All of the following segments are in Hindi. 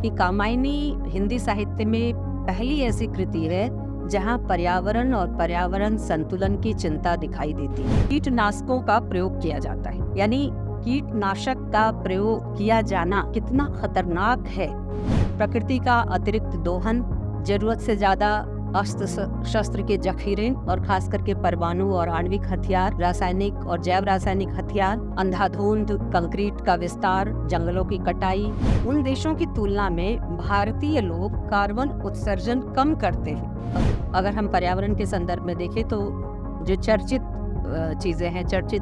कि कामायनी हिंदी साहित्य में पहली ऐसी कृति है जहां पर्यावरण और पर्यावरण संतुलन की चिंता दिखाई देती है। कीटनाशकों का प्रयोग किया जाता है, यानी कीटनाशक का प्रयोग किया जाना कितना खतरनाक है। प्रकृति का अतिरिक्त दोहन, जरूरत से ज्यादा अस्त्र शस्त्र के जखीरे और खास करके परमाणु और आणविक हथियार, रासायनिक और जैव रासायनिक हथियार, अंधाधुंध कंक्रीट का विस्तार, जंगलों की कटाई। उन देशों की तुलना में भारतीय लोग कार्बन उत्सर्जन कम करते हैं। अगर हम पर्यावरण के संदर्भ में देखें तो जो चर्चित चीजें हैं, चर्चित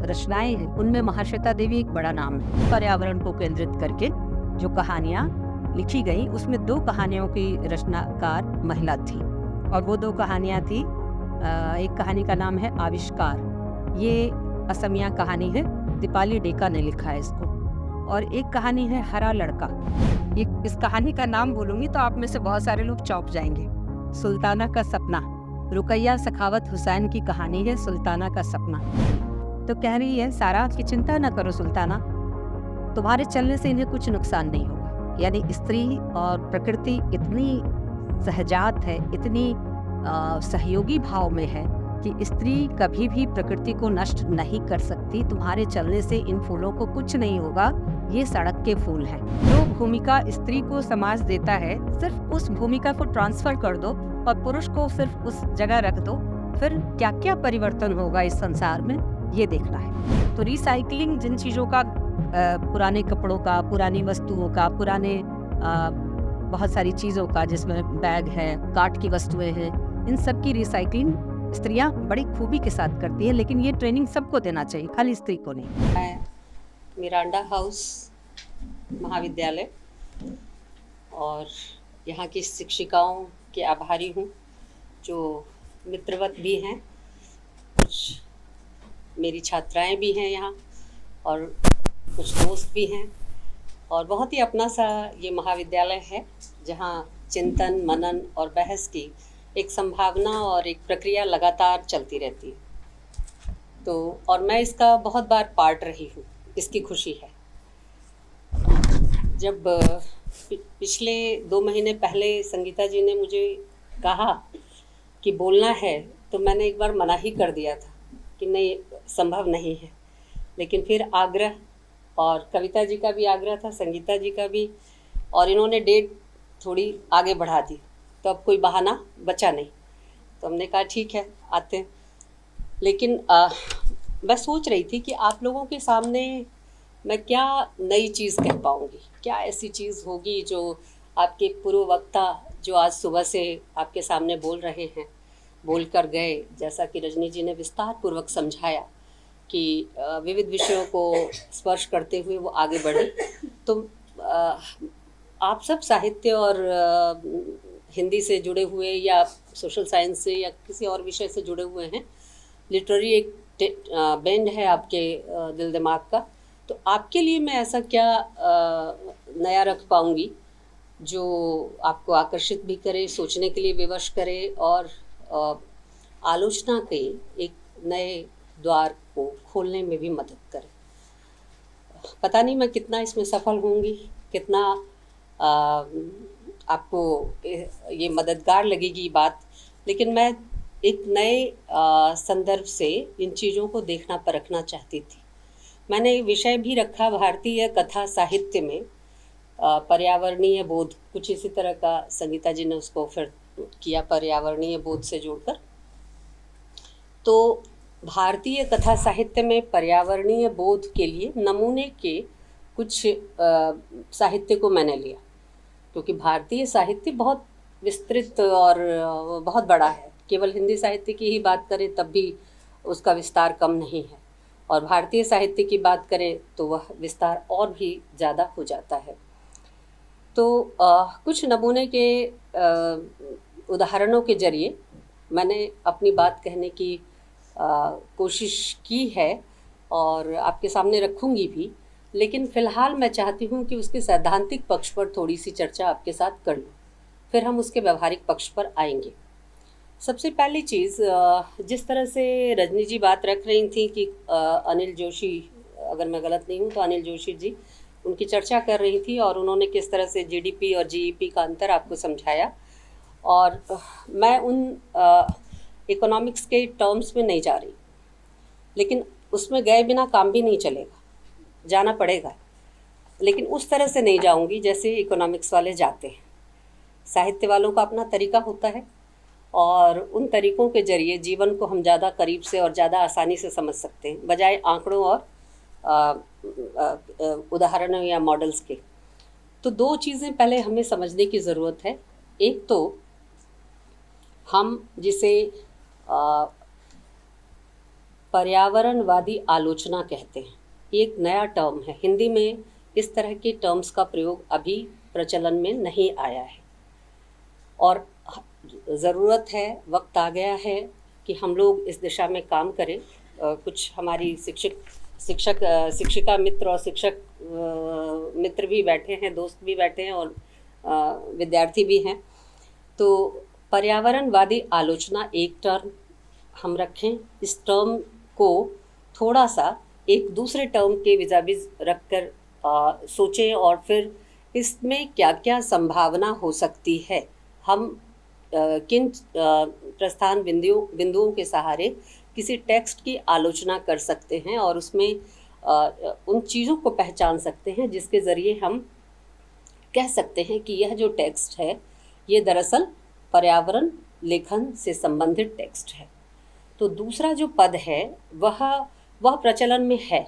रचनाएं हैं, उनमें महाश्वेता देवी एक बड़ा नाम है। पर्यावरण को केंद्रित करके जो कहानियां लिखी गई, उसमें 2 कहानियों की रचनाकार महिला थी, और वो 2 कहानियां थी। एक कहानी का नाम है आविष्कार, ये असमिया कहानी है, दीपाली डेका ने लिखा है इसको। और एक कहानी है हरा लड़का। इस कहानी का नाम बोलूंगी तो आप में से बहुत सारे लोग चौंक जाएंगे। सुल्ताना का सपना, रुकैया सखावत हुसैन की कहानी है सुल्ताना का सपना। तो कह रही है सारा की चिंता न करो सुल्ताना, तुम्हारे चलने से इन्हें कुछ नुकसान नहीं होगा। यानी स्त्री और प्रकृति इतनी सहजात है, इतनी सहयोगी भाव में है कि स्त्री कभी भी प्रकृति को नष्ट नहीं कर सकती। तुम्हारे चलने से इन फूलों को कुछ नहीं होगा, ये सड़क के फूल हैं। जो भूमिका स्त्री को समाज देता है, सिर्फ उस भूमिका को ट्रांसफर कर दो और पुरुष को सिर्फ उस जगह रख दो, फिर क्या क्या परिवर्तन होगा इस संसार में, ये देखना है। तो रिसाइकलिंग, जिन चीज़ों का, पुराने कपड़ों का, पुरानी वस्तुओं का, पुराने बहुत सारी चीज़ों का, जिसमें बैग है, काठ की वस्तुएं हैं, इन सब की रिसाइकलिंग स्त्रियां बड़ी खूबी के साथ करती हैं। लेकिन ये ट्रेनिंग सबको देना चाहिए, खाली स्त्री को नहीं। मैं मिरांडा हाउस महाविद्यालय और यहाँ की शिक्षिकाओं के आभारी हूँ, जो मित्रवत भी हैं। कुछ मेरी छात्राएं भी हैं यहाँ और कुछ दोस्त भी हैं, और बहुत ही अपना सा ये महाविद्यालय है, जहाँ चिंतन, मनन और बहस की एक संभावना और एक प्रक्रिया लगातार चलती रहती है। तो और मैं इसका बहुत बार पार्ट रही हूँ, इसकी खुशी है। जब पिछले 2 महीने पहले संगीता जी ने मुझे कहा कि बोलना है, तो मैंने एक बार मना ही कर दिया था कि नहीं, संभव नहीं है। लेकिन फिर आग्रह, और कविता जी का भी आग्रह था, संगीता जी का भी, और इन्होंने डेट थोड़ी आगे बढ़ा दी, तो अब कोई बहाना बचा नहीं। तो हमने कहा ठीक है, आते हैं। लेकिन मैं सोच रही थी कि आप लोगों के सामने मैं क्या नई चीज़ कह पाऊँगी, क्या ऐसी चीज़ होगी जो आपके पूर्व वक्ता जो आज सुबह से आपके सामने बोल रहे हैं, बोल कर गए, जैसा कि रजनी जी ने विस्तार पूर्वक समझाया कि विविध विषयों को स्पर्श करते हुए वो आगे बढ़े। तो आप सब साहित्य और हिंदी से जुड़े हुए या सोशल साइंस से या किसी और विषय से जुड़े हुए हैं, लिटरेरी एक बैंड है आपके दिल दिमाग का। तो आपके लिए मैं ऐसा क्या नया रख पाऊँगी जो आपको आकर्षित भी करे, सोचने के लिए विवश करे, और आलोचना के एक नए द्वार को खोलने में भी मदद करे। पता नहीं मैं कितना इसमें सफल होंगी, कितना आपको ये मददगार लगेगी बात, लेकिन मैं एक नए संदर्भ से इन चीज़ों को देखना परखना चाहती थी। मैंने विषय भी रखा भारतीय कथा साहित्य में पर्यावरणीय बोध, कुछ इसी तरह का संगीता जी ने उसको फिर किया पर्यावरणीय बोध से जोड़कर। तो भारतीय कथा साहित्य में पर्यावरणीय बोध के लिए नमूने के कुछ साहित्य को मैंने लिया, क्योंकि भारतीय साहित्य बहुत विस्तृत और बहुत बड़ा है। केवल हिंदी साहित्य की ही बात करें तब भी उसका विस्तार कम नहीं है, और भारतीय साहित्य की बात करें तो वह विस्तार और भी ज़्यादा हो जाता है। तो कुछ नमूने के उदाहरणों के जरिए मैंने अपनी बात कहने की कोशिश की है और आपके सामने रखूँगी भी। लेकिन फ़िलहाल मैं चाहती हूँ कि उसके सैद्धांतिक पक्ष पर थोड़ी सी चर्चा आपके साथ कर लूँ, फिर हम उसके व्यवहारिक पक्ष पर आएंगे। सबसे पहली चीज़, जिस तरह से रजनी जी बात रख रही थी कि अनिल जोशी, अगर मैं गलत नहीं हूँ तो अनिल जोशी जी, उनकी चर्चा कर रही थी और उन्होंने किस तरह से जीडीपी और जीईपी का अंतर आपको समझाया। और मैं उन इकोनॉमिक्स के टर्म्स में नहीं जा रही, लेकिन उसमें गए बिना काम भी नहीं चलेगा, जाना पड़ेगा, लेकिन उस तरह से नहीं जाऊंगी जैसे इकोनॉमिक्स वाले जाते हैं। साहित्य वालों का अपना तरीका होता है और उन तरीक़ों के ज़रिए जीवन को हम ज़्यादा करीब से और ज़्यादा आसानी से समझ सकते हैं, बजाय आंकड़ों और उदाहरणों या मॉडल्स के। तो दो चीज़ें पहले हमें समझने की ज़रूरत है। एक तो हम जिसे पर्यावरणवादी आलोचना कहते हैं, एक नया टर्म है। हिंदी में इस तरह के टर्म्स का प्रयोग अभी प्रचलन में नहीं आया है और ज़रूरत है, वक्त आ गया है कि हम लोग इस दिशा में काम करें। कुछ हमारी शिक्षिका मित्र और शिक्षक मित्र भी बैठे हैं, दोस्त भी बैठे हैं और विद्यार्थी भी हैं। तो पर्यावरणवादी आलोचना एक टर्म हम रखें, इस टर्म को थोड़ा सा एक दूसरे टर्म के विज़ाविज़ रखकर सोचें और फिर इसमें क्या क्या संभावना हो सकती है। हम किन प्रस्थान बिंदुओं के सहारे किसी टेक्स्ट की आलोचना कर सकते हैं और उसमें उन चीज़ों को पहचान सकते हैं जिसके ज़रिए हम कह सकते हैं कि यह जो टेक्स्ट है ये दरअसल पर्यावरण लेखन से संबंधित टेक्स्ट है। तो दूसरा जो पद है वह प्रचलन में है,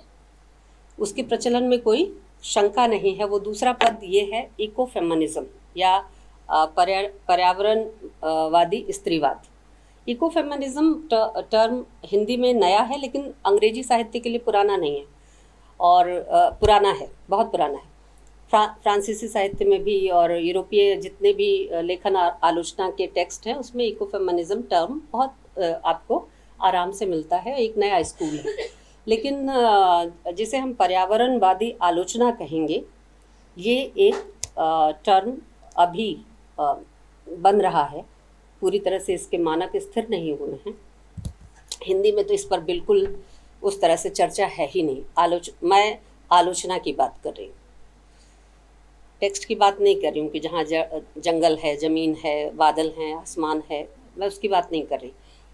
उसके प्रचलन में कोई शंका नहीं है। वो दूसरा पद ये है इकोफेमिनिज्म या पर्यावरणवादी स्त्रीवाद। इकोफेमिनिज्म टर्म हिंदी में नया है, लेकिन अंग्रेजी साहित्य के लिए पुराना नहीं है और पुराना है, बहुत पुराना है। फ्रांसीसी साहित्य में भी और यूरोपीय जितने भी लेखन आलोचना के टेक्स्ट हैं उसमें इकोफेमिनिज्म टर्म बहुत आपको आराम से मिलता है, एक नया स्कूल है। लेकिन जिसे हम पर्यावरणवादी आलोचना कहेंगे, ये एक टर्म अभी बन रहा है, पूरी तरह से इसके मानक स्थिर नहीं हुए हैं। हिंदी में तो इस पर बिल्कुल उस तरह से चर्चा है ही नहीं। मैं आलोचना की बात कर रही हूँ, टेक्स्ट की बात नहीं कर रही हूँ कि जहाँ जंगल है, ज़मीन है, बादल हैं, आसमान है, मैं उसकी बात नहीं कर रही।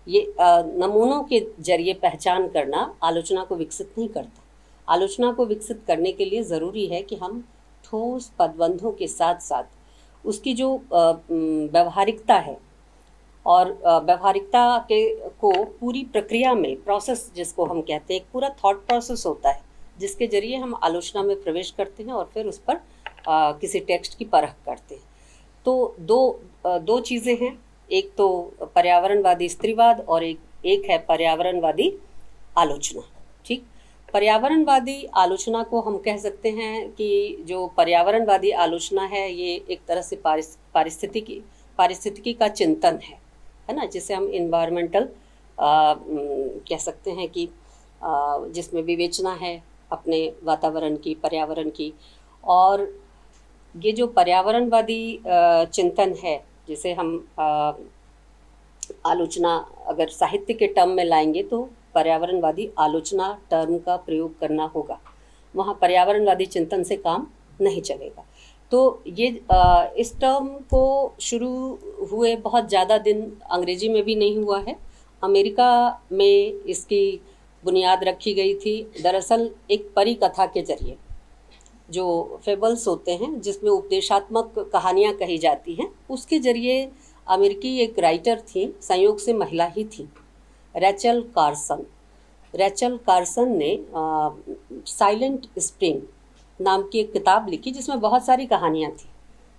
ये नमूनों के जरिए पहचान करना आलोचना को विकसित नहीं करता। आलोचना को विकसित करने के लिए ज़रूरी है कि हम ठोस पदबंधों के साथ साथ उसकी जो व्यवहारिकता है और व्यवहारिकता को पूरी प्रक्रिया में, प्रोसेस जिसको हम कहते हैं, एक पूरा थॉट प्रोसेस होता है जिसके ज़रिए हम आलोचना में प्रवेश करते हैं और फिर उस पर किसी टेक्स्ट की परख करते हैं। तो दो चीज़ें हैं, एक तो पर्यावरणवादी स्त्रीवाद और एक है पर्यावरणवादी आलोचना। ठीक, पर्यावरणवादी आलोचना को हम कह सकते हैं कि जो पर्यावरणवादी आलोचना है ये एक तरह से पारिस्थितिकी का चिंतन है ना, जिसे हम इन्वायरमेंटल कह सकते हैं कि जिसमें विवेचना है अपने वातावरण की, पर्यावरण की। और ये जो पर्यावरणवादी चिंतन है, जिसे हम आलोचना अगर साहित्य के टर्म में लाएंगे तो पर्यावरणवादी आलोचना टर्म का प्रयोग करना होगा, वहाँ पर्यावरणवादी चिंतन से काम नहीं चलेगा। तो ये इस टर्म को शुरू हुए बहुत ज़्यादा दिन अंग्रेजी में भी नहीं हुआ है, अमेरिका में इसकी बुनियाद रखी गई थी दरअसल एक परी कथा के जरिए, जो फेबल्स होते हैं जिसमें उपदेशात्मक कहानियाँ कही जाती हैं, उसके जरिए अमेरिकी एक राइटर थी, संयोग से महिला ही थी, रैचल कार्सन ने साइलेंट स्प्रिंग नाम की एक किताब लिखी जिसमें बहुत सारी कहानियाँ थी,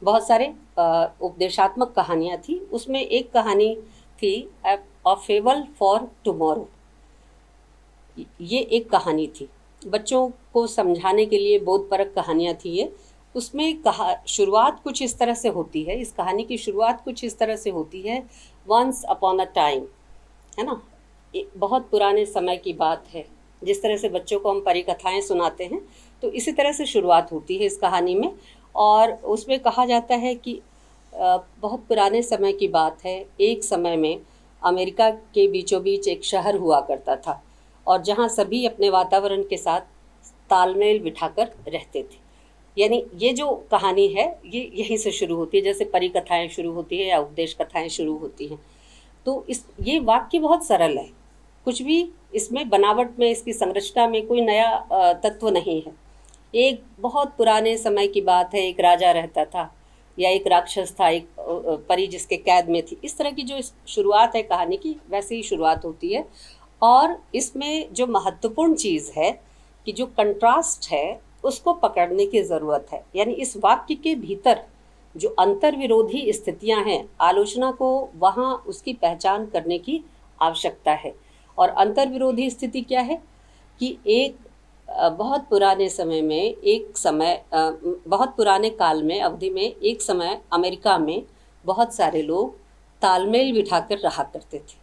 बहुत सारे उपदेशात्मक कहानियाँ थी। उसमें एक कहानी थी अ फेबल फॉर टुमारो। ये एक कहानी थी, बच्चों को समझाने के लिए बोधपरक कहानियाँ थी ये। उसमें शुरुआत कुछ इस तरह से होती है, इस कहानी की शुरुआत कुछ इस तरह से होती है, वंस अपॉन अ टाइम, है ना, बहुत पुराने समय की बात है। जिस तरह से बच्चों को हम परी कथाएँ सुनाते हैं तो इसी तरह से शुरुआत होती है इस कहानी में। और उसमें कहा जाता है कि बहुत पुराने समय की बात है, एक समय में अमेरिका के बीचों बीच एक शहर हुआ करता था और जहाँ सभी अपने वातावरण के साथ तालमेल बिठाकर रहते थे। यानी ये जो कहानी है ये यहीं से शुरू होती है, जैसे परी कथाएं शुरू होती है या उपदेश कथाएं शुरू होती हैं। तो ये वाक्य बहुत सरल है, कुछ भी इसमें बनावट में, इसकी संरचना में कोई नया तत्व नहीं है। एक बहुत पुराने समय की बात है, एक राजा रहता था या एक राक्षस था, एक परी जिसके कैद में थी। इस तरह की जो शुरुआत है कहानी की, वैसे ही शुरुआत होती है। और इसमें जो महत्वपूर्ण चीज़ है कि जो कंट्रास्ट है उसको पकड़ने की ज़रूरत है। यानी इस वाक्य के भीतर जो अंतर विरोधी स्थितियां हैं, आलोचना को वहाँ उसकी पहचान करने की आवश्यकता है। और अंतर विरोधी स्थिति क्या है कि एक बहुत पुराने समय में, बहुत पुराने काल में, अवधि में, एक समय अमेरिका में बहुत सारे लोग तालमेल बिठाकर रहा करते थे,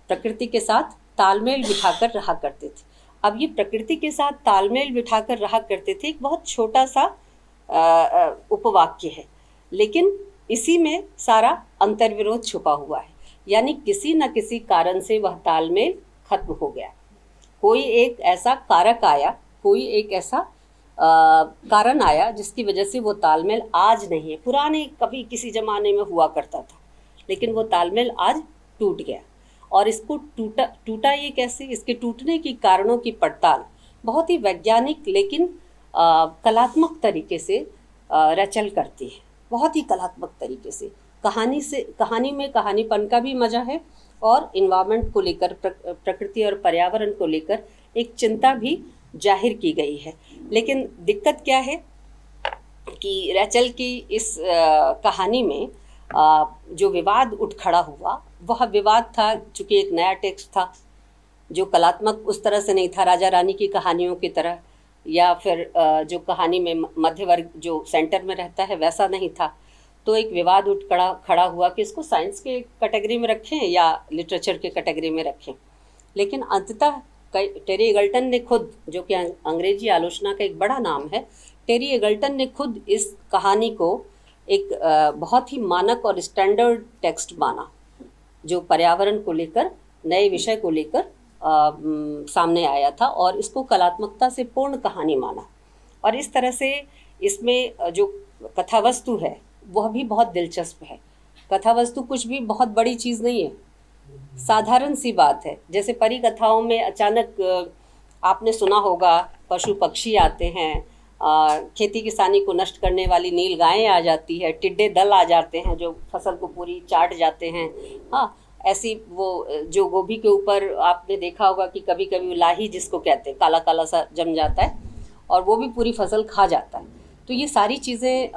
प्रकृति के साथ तालमेल बिठाकर रहा करते थे। अब ये प्रकृति के साथ तालमेल बिठाकर रहा करते थे, एक बहुत छोटा सा उपवाक्य है, लेकिन इसी में सारा अंतर्विरोध छुपा हुआ है। यानी किसी न किसी कारण से वह तालमेल खत्म हो गया। कोई एक ऐसा कारक आया, कोई एक ऐसा कारण आया जिसकी वजह से वो तालमेल आज नहीं है। पुराने कभी किसी ज़माने में हुआ करता था, लेकिन वो तालमेल आज टूट गया। और इसको टूटा ये कैसे, इसके टूटने की कारणों की पड़ताल बहुत ही वैज्ञानिक लेकिन कलात्मक तरीके से रचल करती है, बहुत ही कलात्मक तरीके से। कहानी में कहानीपन का भी मज़ा है, और इन्वायरमेंट को लेकर, प्रकृति और पर्यावरण को लेकर एक चिंता भी जाहिर की गई है। लेकिन दिक्कत क्या है कि रैचल की इस कहानी में जो विवाद उठ खड़ा हुआ, वह विवाद था चूँकि एक नया टेक्स्ट था जो कलात्मक उस तरह से नहीं था राजा रानी की कहानियों की तरह, या फिर जो कहानी में मध्य वर्ग जो सेंटर में रहता है वैसा नहीं था। तो एक विवाद उठ खड़ा हुआ कि इसको साइंस के कैटेगरी में रखें या लिटरेचर के कैटेगरी में रखें। लेकिन अंततः टेरी एगल्टन ने खुद, जो कि अंग्रेजी आलोचना का एक बड़ा नाम है, टेरी एगल्टन ने खुद इस कहानी को एक बहुत ही मानक और स्टैंडर्ड टेक्स्ट माना, जो पर्यावरण को लेकर, नए विषय को लेकर सामने आया था, और इसको कलात्मकता से पूर्ण कहानी माना। और इस तरह से इसमें जो कथावस्तु है वह भी बहुत दिलचस्प है। कथावस्तु कुछ भी बहुत बड़ी चीज़ नहीं है, साधारण सी बात है। जैसे परी कथाओं में अचानक आपने सुना होगा पशु पक्षी आते हैं, खेती किसानी को नष्ट करने वाली नील गायें आ जाती है, टिड्डे दल आ जाते हैं जो फसल को पूरी चाट जाते हैं। हाँ, ऐसी वो जो गोभी के ऊपर आपने देखा होगा कि कभी कभी लाही जिसको कहते हैं, काला काला सा जम जाता है और वो भी पूरी फसल खा जाता है। तो ये सारी चीज़ें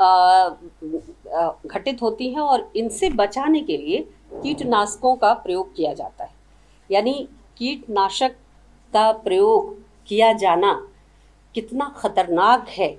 घटित होती हैं, और इनसे बचाने के लिए कीटनाशकों का प्रयोग किया जाता है। यानी कीटनाशक का प्रयोग किया जाना कितना खतरनाक है।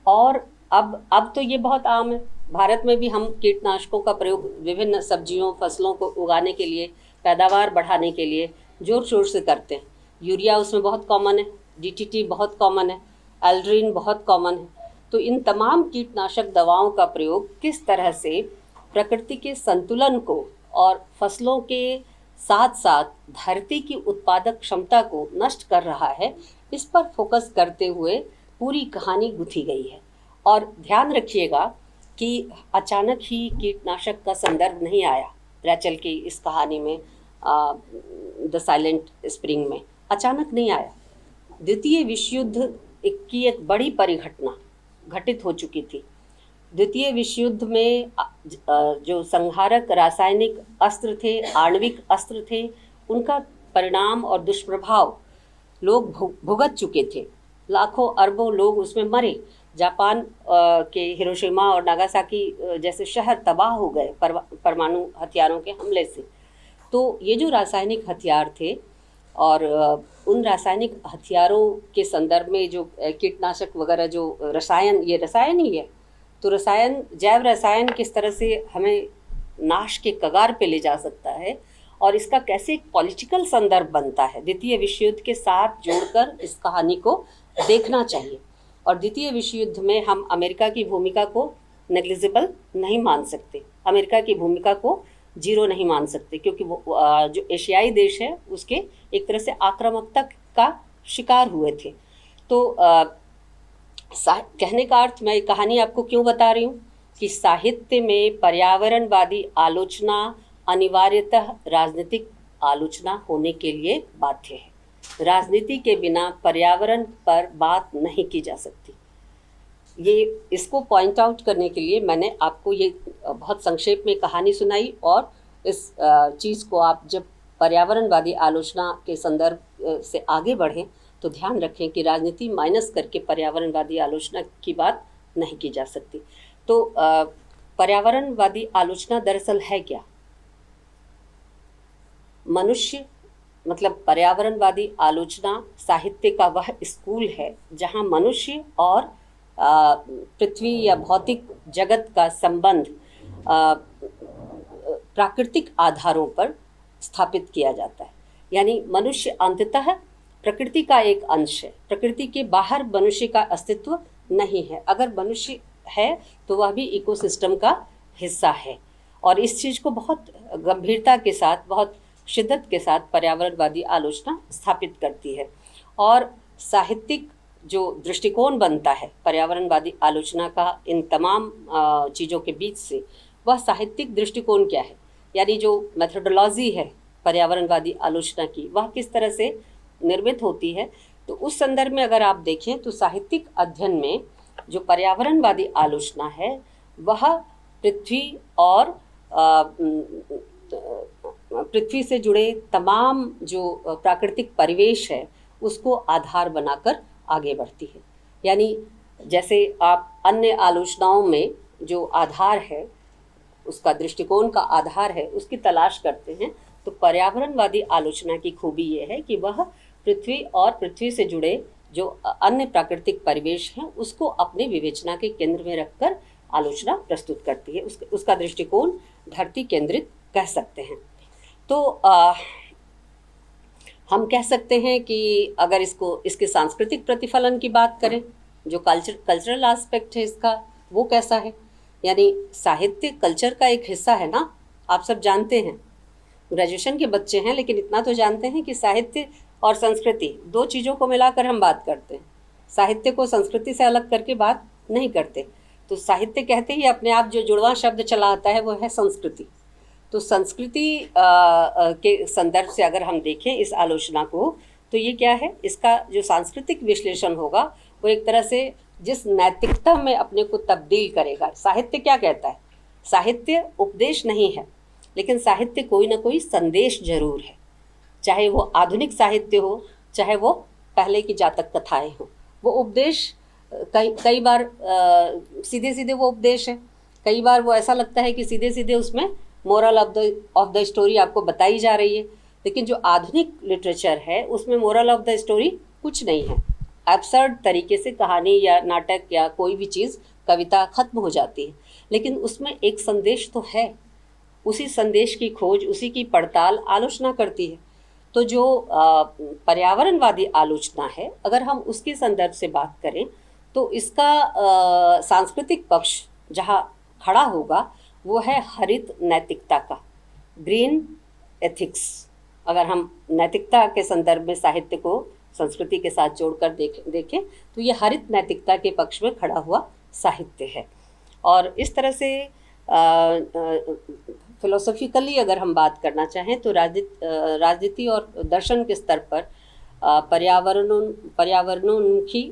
और अब तो ये बहुत आम है, भारत में भी हम कीटनाशकों का प्रयोग विभिन्न सब्जियों, फसलों को उगाने के लिए, पैदावार बढ़ाने के लिए जोर शोर से करते हैं। यूरिया उसमें बहुत कॉमन है, डीटीटी बहुत कॉमन है, एल्ड्रीन बहुत कॉमन है। तो इन तमाम कीटनाशक दवाओं का प्रयोग किस तरह से प्रकृति के संतुलन को और फसलों के साथ साथ धरती की उत्पादक क्षमता को नष्ट कर रहा है, इस पर फोकस करते हुए पूरी कहानी गुथी गई है। और ध्यान रखिएगा कि अचानक ही कीटनाशक का संदर्भ नहीं आया रैचल की इस कहानी में, द साइलेंट स्प्रिंग में अचानक नहीं आया। द्वितीय विश्व युद्ध की एक बड़ी परिघटना घटित हो चुकी थी। द्वितीय विश्व युद्ध में जो संहारक रासायनिक अस्त्र थे, आणविक अस्त्र थे, उनका परिणाम और दुष्प्रभाव लोग भुगत चुके थे। लाखों अरबों लोग उसमें मरे। जापान के हिरोशिमा और नागासाकी जैसे शहर तबाह हो गए परमाणु हथियारों के हमले से। तो ये जो रासायनिक हथियार थे, और उन रासायनिक हथियारों के संदर्भ में जो कीटनाशक वगैरह, जो रसायन, ये रसायन ही है। तो रसायन, जैव रसायन किस तरह से हमें नाश के कगार पे ले जा सकता है, और इसका कैसे एक पॉलिटिकल संदर्भ बनता है, द्वितीय विश्व युद्ध के साथ जोड़कर इस कहानी को देखना चाहिए। और द्वितीय विश्व युद्ध में हम अमेरिका की भूमिका को नेग्लिजिबल नहीं मान सकते, अमेरिका की भूमिका को जीरो नहीं मान सकते, क्योंकि वो जो एशियाई देश है उसके एक तरह से आक्रामकता का शिकार हुए थे। तो कहने का अर्थ, मैं ये कहानी आपको क्यों बता रही हूँ कि साहित्य में पर्यावरणवादी आलोचना अनिवार्यतः राजनीतिक आलोचना होने के लिए बाध्य है। राजनीति के बिना पर्यावरण पर बात नहीं की जा सकती। ये इसको पॉइंट आउट करने के लिए मैंने आपको ये बहुत संक्षेप में कहानी सुनाई, और इस चीज़ को आप जब पर्यावरणवादी आलोचना के संदर्भ से आगे बढ़ें तो ध्यान रखें कि राजनीति माइनस करके पर्यावरणवादी आलोचना की बात नहीं की जा सकती। तो पर्यावरणवादी आलोचना दरअसल है क्या? मनुष्य मतलब पर्यावरणवादी आलोचना साहित्य का वह स्कूल है जहाँ मनुष्य और पृथ्वी या भौतिक जगत का संबंध प्राकृतिक आधारों पर स्थापित किया जाता है। यानी मनुष्य अंततः प्रकृति का एक अंश है, प्रकृति के बाहर मनुष्य का अस्तित्व नहीं है। अगर मनुष्य है तो वह भी इकोसिस्टम का हिस्सा है, और इस चीज़ को बहुत गंभीरता के साथ, बहुत शिद्दत के साथ पर्यावरणवादी आलोचना स्थापित करती है। और साहित्यिक जो दृष्टिकोण बनता है पर्यावरणवादी आलोचना का इन तमाम चीज़ों के बीच से, वह साहित्यिक दृष्टिकोण क्या है, यानी जो मेथोडोलॉजी है पर्यावरणवादी आलोचना की, वह किस तरह से निर्मित होती है। तो उस संदर्भ में अगर आप देखें तो साहित्यिक अध्ययन में जो पर्यावरणवादी आलोचना है वह पृथ्वी और पृथ्वी से जुड़े तमाम जो प्राकृतिक परिवेश है उसको आधार बनाकर आगे बढ़ती है। यानी जैसे आप अन्य आलोचनाओं में जो आधार है, उसका दृष्टिकोण का आधार है, उसकी तलाश करते हैं, तो पर्यावरणवादी आलोचना की खूबी ये है कि वह पृथ्वी और पृथ्वी से जुड़े जो अन्य प्राकृतिक परिवेश हैं उसको अपने विवेचना के केंद्र में रखकर आलोचना प्रस्तुत करती है। उसका दृष्टिकोण धरती केंद्रित कह सकते हैं। तो हम कह सकते हैं कि अगर इसके सांस्कृतिक प्रतिफलन की बात करें, जो कल्चरल एस्पेक्ट है इसका, वो कैसा है। यानी साहित्य कल्चर का एक हिस्सा है ना, आप सब जानते हैं, ग्रेजुएशन के बच्चे हैं लेकिन इतना तो जानते हैं कि साहित्य और संस्कृति दो चीज़ों को मिलाकर हम बात करते हैं। साहित्य को संस्कृति से अलग करके बात नहीं करते। तो साहित्य कहते ही अपने आप जो जुड़वां शब्द चला आता है वो है संस्कृति। तो संस्कृति के संदर्भ से अगर हम देखें इस आलोचना को, तो ये क्या है, इसका जो सांस्कृतिक विश्लेषण होगा वो एक तरह से जिस नैतिकता में अपने को तब्दील करेगा। साहित्य क्या कहता है? साहित्य उपदेश नहीं है, लेकिन साहित्य कोई ना कोई संदेश जरूर है। चाहे वो आधुनिक साहित्य हो, चाहे वो पहले की जातक कथाएं हो, वो उपदेश कई बार सीधे सीधे वो उपदेश है, कई बार वो ऐसा लगता है कि सीधे सीधे उसमें मोरल ऑफ द स्टोरी आपको बताई जा रही है। लेकिन जो आधुनिक लिटरेचर है उसमें मोरल ऑफ द स्टोरी कुछ नहीं है। एब्सर्ड तरीके से कहानी या नाटक या कोई भी चीज़, कविता खत्म हो जाती है, लेकिन उसमें एक संदेश तो है। उसी संदेश की खोज, उसी की पड़ताल आलोचना करती है। तो जो पर्यावरणवादी आलोचना है, अगर हम उसके संदर्भ से बात करें तो इसका सांस्कृतिक पक्ष जहाँ खड़ा होगा वो है हरित नैतिकता का, ग्रीन एथिक्स। अगर हम नैतिकता के संदर्भ में साहित्य को संस्कृति के साथ जोड़कर देखें तो ये हरित नैतिकता के पक्ष में खड़ा हुआ साहित्य है। और इस तरह से फिलोसॉफिकली अगर हम बात करना चाहें तो राजनीति और दर्शन के स्तर पर पर्यावरणोन्मुखी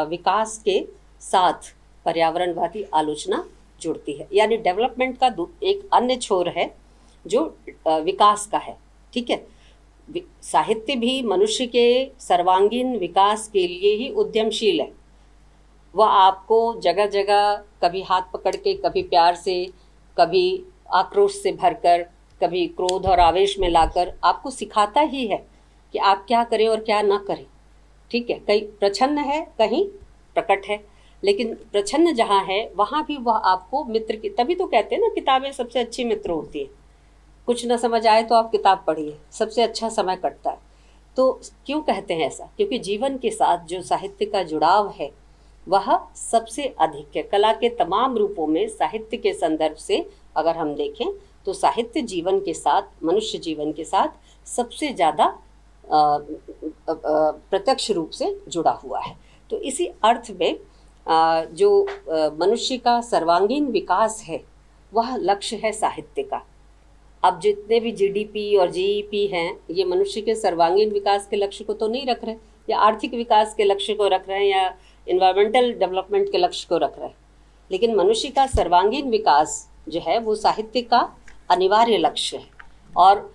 विकास के साथ पर्यावरणवादी आलोचना जुड़ती है। यानी डेवलपमेंट का एक अन्य छोर है जो विकास का है। ठीक है, साहित्य भी मनुष्य के सर्वांगीण विकास के लिए ही उद्यमशील है। वह आपको जगह जगह कभी हाथ पकड़ के, कभी प्यार से, कभी आक्रोश से भरकर, कभी क्रोध और आवेश में लाकर आपको सिखाता ही है कि आप क्या करें और क्या ना करें। ठीक है, कहीं प्रच्छन्न है, कहीं प्रकट है, लेकिन प्रच्छन्न जहाँ है वहाँ भी वह आपको मित्र की, तभी तो कहते हैं ना किताबें सबसे अच्छी मित्र होती है। कुछ ना समझ आए तो आप किताब पढ़िए, सबसे अच्छा समय कटता है। तो क्यों कहते हैं ऐसा? क्योंकि जीवन के साथ जो साहित्य का जुड़ाव है वह सबसे अधिक है। कला के तमाम रूपों में साहित्य के संदर्भ से अगर हम देखें तो साहित्य जीवन के साथ, मनुष्य जीवन के साथ सबसे ज़्यादा प्रत्यक्ष रूप से जुड़ा हुआ है। तो इसी अर्थ में जो मनुष्य का सर्वांगीण विकास है वह लक्ष्य है साहित्य का। अब जितने भी जीडीपी और जीईपी हैं ये मनुष्य के सर्वांगीण विकास के लक्ष्य को तो नहीं रख रहे, या आर्थिक विकास के लक्ष्य को रख रहे हैं, या इन्वायरमेंटल डेवलपमेंट के लक्ष्य को रख रहे हैं। लेकिन मनुष्य का सर्वांगीण विकास जो है वो साहित्य का अनिवार्य लक्ष्य है। और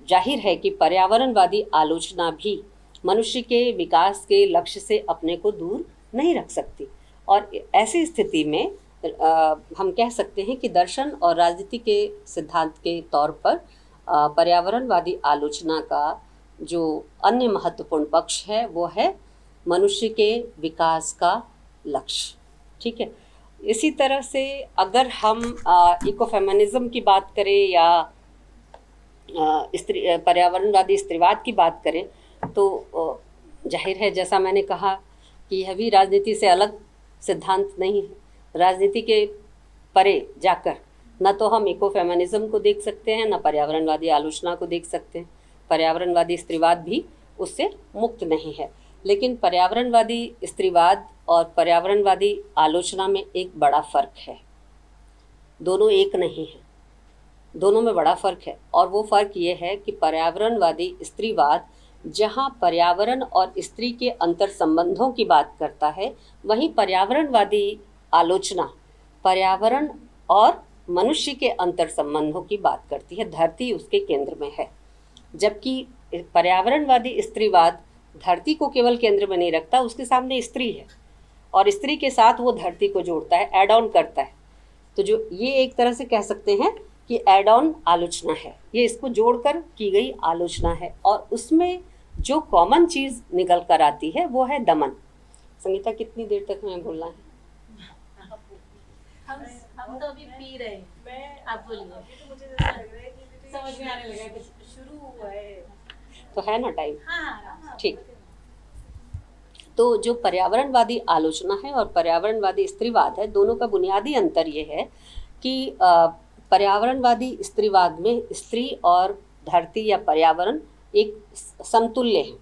जाहिर है कि पर्यावरणवादी आलोचना भी मनुष्य के विकास के लक्ष्य से अपने को दूर नहीं रख सकती। और ऐसी स्थिति में हम कह सकते हैं कि दर्शन और राजनीति के सिद्धांत के तौर पर पर्यावरणवादी आलोचना का जो अन्य महत्वपूर्ण पक्ष है वो है मनुष्य के विकास का लक्ष्य। ठीक है। इसी तरह से अगर हम इकोफेमिनिज्म की बात करें या पर्यावरणवादी स्त्रीवाद की बात करें तो जाहिर है जैसा मैंने कहा कि यह भी राजनीति से अलग सिद्धांत नहीं है। राजनीति के परे जाकर न तो हम इकोफेमिनिज्म को देख सकते हैं, न पर्यावरणवादी आलोचना को देख सकते हैं। पर्यावरणवादी स्त्रीवाद भी उससे मुक्त नहीं है। लेकिन पर्यावरणवादी स्त्रीवाद और पर्यावरणवादी आलोचना में एक बड़ा फ़र्क है। दोनों एक नहीं है, दोनों में बड़ा फ़र्क है। और वो फ़र्क ये है कि पर्यावरणवादी स्त्रीवाद जहाँ पर्यावरण और स्त्री के अंतर संबंधों की बात करता है, वहीं पर्यावरणवादी आलोचना पर्यावरण और मनुष्य के अंतर संबंधों की बात करती है। धरती उसके केंद्र में है, जबकि पर्यावरणवादी स्त्रीवाद धरती को केवल केंद्र में नहीं रखता, उसके सामने स्त्री है और स्त्री के साथ वो धरती को जोड़ता है, ऐड ऑन करता है। तो जो ये एक तरह से कह सकते हैं कि ऐड ऑन आलोचना है, ये इसको जोड़कर की गई आलोचना है। और उसमें जो कॉमन चीज़ निकल कर आती है वो है दमन। संगीता, कितनी देर तक हमें बोलना है? हम तो अभी पी रहे हैं। मैं आप बोलिए। तो मुझे जैसा लग रहा है कि समझ में आने लगा कुछ। शुरू हुआ है। तो है ना टाइम? हाँ, ठीक। तो जो पर्यावरणवादी आलोचना है और पर्यावरणवादी स्त्रीवाद है, दोनों का बुनियादी अंतर ये है कि पर्यावरणवादी स्त्रीवाद में स्त्री और धरती या पर्यावरण एक समतुल्य है,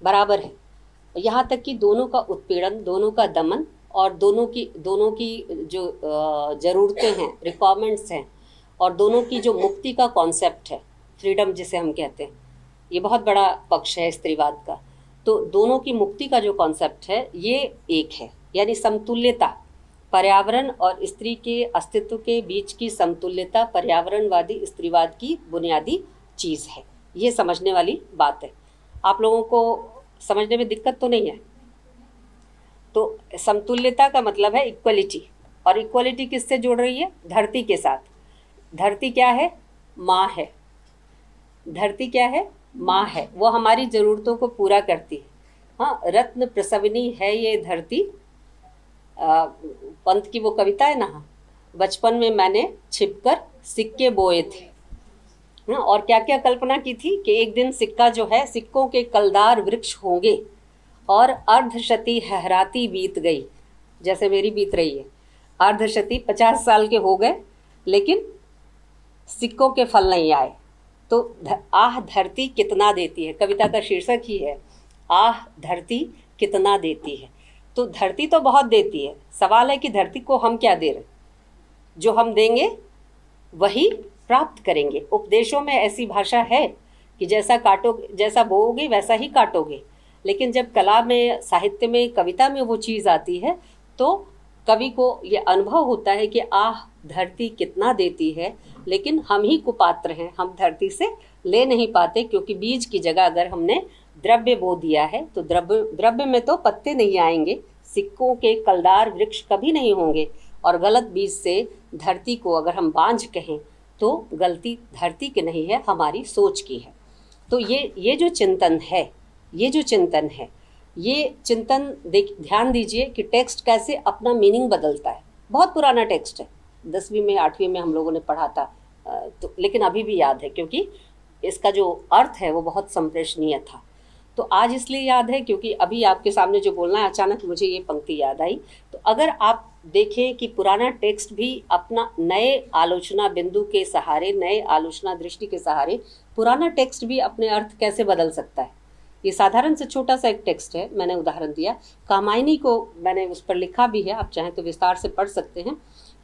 बराबर है। यहाँ तक कि दोनों का उत्पीड़न, दोनों का दमन और दोनों की जो ज़रूरतें हैं, रिक्वायरमेंट्स हैं, और दोनों की जो मुक्ति का कॉन्सेप्ट है, फ्रीडम जिसे हम कहते हैं, ये बहुत बड़ा पक्ष है स्त्रीवाद का। तो दोनों की मुक्ति का जो कॉन्सेप्ट है ये एक है, यानी समतुल्यता। पर्यावरण और स्त्री के अस्तित्व के बीच की समतुल्यता पर्यावरणवादी स्त्रीवाद की बुनियादी चीज़ है। ये समझने वाली बात है। आप लोगों को समझने में दिक्कत तो नहीं है? तो समतुल्यता का मतलब है इक्वलिटी, और इक्वलिटी किससे जोड़ रही है? धरती के साथ। धरती क्या है? माँ है। धरती क्या है? माँ है। वो हमारी ज़रूरतों को पूरा करती है। हाँ, रत्न प्रसविनी है ये धरती। पंत की वो कविता है ना, बचपन में मैंने छिपकर सिक्के बोए थे। हाँ, और क्या क्या कल्पना की थी कि एक दिन सिक्का जो है, सिक्कों के कलदार वृक्ष होंगे और अर्धशती हहराती बीत गई, जैसे मेरी बीत रही है। अर्धशती 50 साल के हो गए लेकिन सिक्कों के फल नहीं आए। तो आह धरती कितना देती है, कविता का शीर्षक ही है आह धरती कितना देती है। तो धरती तो बहुत देती है, सवाल है कि धरती को हम क्या दे रहे। जो हम देंगे वही प्राप्त करेंगे। उपदेशों में ऐसी भाषा है कि जैसा बोओगे वैसा ही काटोगे। लेकिन जब कला में, साहित्य में, कविता में वो चीज़ आती है तो कवि को ये अनुभव होता है कि आह धरती कितना देती है, लेकिन हम ही कुपात्र हैं, हम धरती से ले नहीं पाते। क्योंकि बीज की जगह अगर हमने द्रव्य बो दिया है तो द्रव्य में तो पत्ते नहीं आएंगे, सिक्कों के कलदार वृक्ष कभी नहीं होंगे। और गलत बीज से धरती को अगर हम बांझ कहें तो गलती धरती की नहीं है, हमारी सोच की है। तो ये जो चिंतन है, ये चिंतन ध्यान दीजिए कि टेक्स्ट कैसे अपना मीनिंग बदलता है। बहुत पुराना टेक्स्ट है, 10वीं में 8वीं में हम लोगों ने पढ़ा था, तो लेकिन अभी भी याद है क्योंकि इसका जो अर्थ है वो बहुत संप्रेषणीय था। तो आज इसलिए याद है क्योंकि अभी आपके सामने जो बोलना है, अचानक मुझे ये पंक्ति याद आई। तो अगर आप देखें कि पुराना टेक्स्ट भी अपना नए आलोचना बिंदु के सहारे, नए आलोचना दृष्टि के सहारे, पुराना टेक्स्ट भी अपने अर्थ कैसे बदल सकता है। ये साधारण से छोटा सा एक टेक्स्ट है, मैंने उदाहरण दिया। कामायनी को मैंने उस पर लिखा भी है, आप चाहें तो विस्तार से पढ़ सकते हैं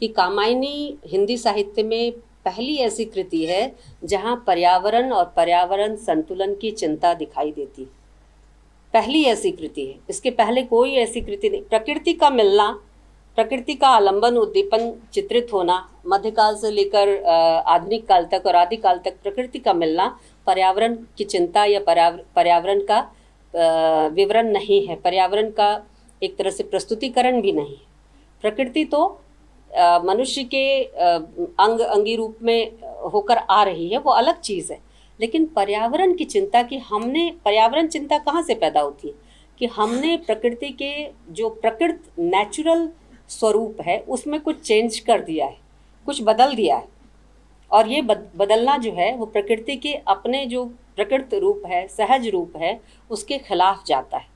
कि कामायनी हिंदी साहित्य में पहली ऐसी कृति है जहाँ पर्यावरण और पर्यावरण संतुलन की चिंता दिखाई देती। पहली ऐसी कृति है, इसके पहले कोई ऐसी कृति नहीं। प्रकृति का मिलना, प्रकृति का आलंबन उद्दीपन चित्रित होना, मध्यकाल से लेकर आधुनिक काल तक और आदिकाल तक प्रकृति का मिलना पर्यावरण की चिंता या पर्यावरण का विवरण नहीं है, पर्यावरण का एक तरह से प्रस्तुतिकरण भी नहीं है। प्रकृति तो मनुष्य के अंग अंगी रूप में होकर आ रही है, वो अलग चीज़ है। लेकिन पर्यावरण की चिंता की हमने, पर्यावरण चिंता कहाँ से पैदा होती है कि हमने प्रकृति के जो प्रकृत नेचुरल स्वरूप है उसमें कुछ चेंज कर दिया है, कुछ बदल दिया है। और ये बदलना जो है वो प्रकृति के अपने जो प्रकृत रूप है, सहज रूप है, उसके खिलाफ जाता है।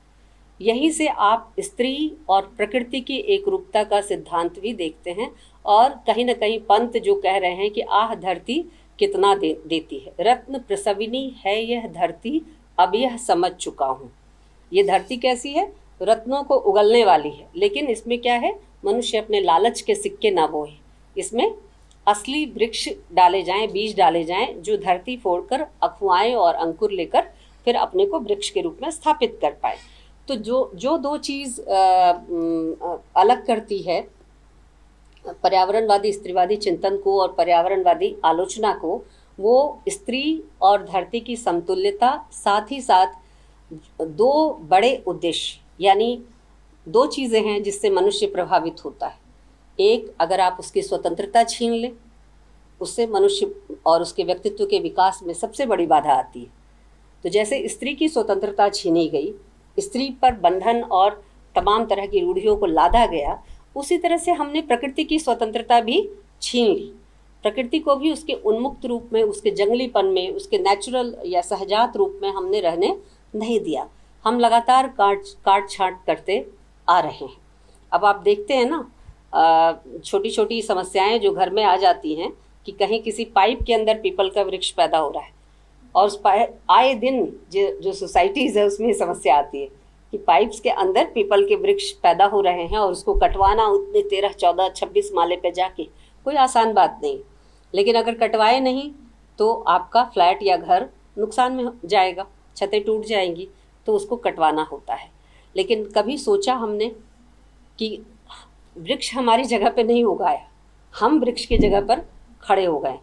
यहीं से आप स्त्री और प्रकृति की एक रूपता का सिद्धांत भी देखते हैं। और कहीं ना कहीं पंत जो कह रहे हैं कि आह धरती कितना देती है, रत्न प्रसविनी है यह धरती, अब यह समझ चुका हूँ। ये धरती कैसी है? रत्नों को उगलने वाली है। लेकिन इसमें क्या है, मनुष्य अपने लालच के सिक्के ना बोए, इसमें असली वृक्ष डाले जाएं, बीज डाले जाएं, जो धरती फोड़कर अखुआएं और अंकुर लेकर फिर अपने को वृक्ष के रूप में स्थापित कर पाए। तो जो दो चीज़ अलग करती है पर्यावरणवादी स्त्रीवादी चिंतन को और पर्यावरणवादी आलोचना को, वो स्त्री और धरती की समतुल्यता, साथ ही साथ दो बड़े उद्देश्य, यानी दो चीज़ें हैं जिससे मनुष्य प्रभावित होता है। एक, अगर आप उसकी स्वतंत्रता छीन लें, उससे मनुष्य और उसके व्यक्तित्व के विकास में सबसे बड़ी बाधा आती है। तो जैसे स्त्री की स्वतंत्रता छीनी गई, स्त्री पर बंधन और तमाम तरह की रूढ़ियों को लादा गया, उसी तरह से हमने प्रकृति की स्वतंत्रता भी छीन ली। प्रकृति को भी उसके उन्मुक्त रूप में, उसके जंगलीपन में, उसके नेचुरल या सहजात रूप में हमने रहने नहीं दिया। हम लगातार काट छांट करते आ रहे हैं। अब आप देखते हैं ना, छोटी छोटी समस्याएं जो घर में आ जाती हैं कि कहीं किसी पाइप के अंदर पीपल का वृक्ष पैदा हो रहा है, और उस आए दिन जो सोसाइटीज़ है उसमें समस्या आती है कि पाइप्स के अंदर पीपल के वृक्ष पैदा हो रहे हैं और उसको कटवाना उतने 13, 14, 26 माले पे जाके कोई आसान बात नहीं। लेकिन अगर कटवाए नहीं तो आपका फ्लैट या घर नुकसान में जाएगा, छतें टूट जाएंगी, तो उसको कटवाना होता है। लेकिन कभी सोचा हमने कि वृक्ष हमारी जगह पे नहीं उगाया, हम वृक्ष की जगह पर खड़े हो गए,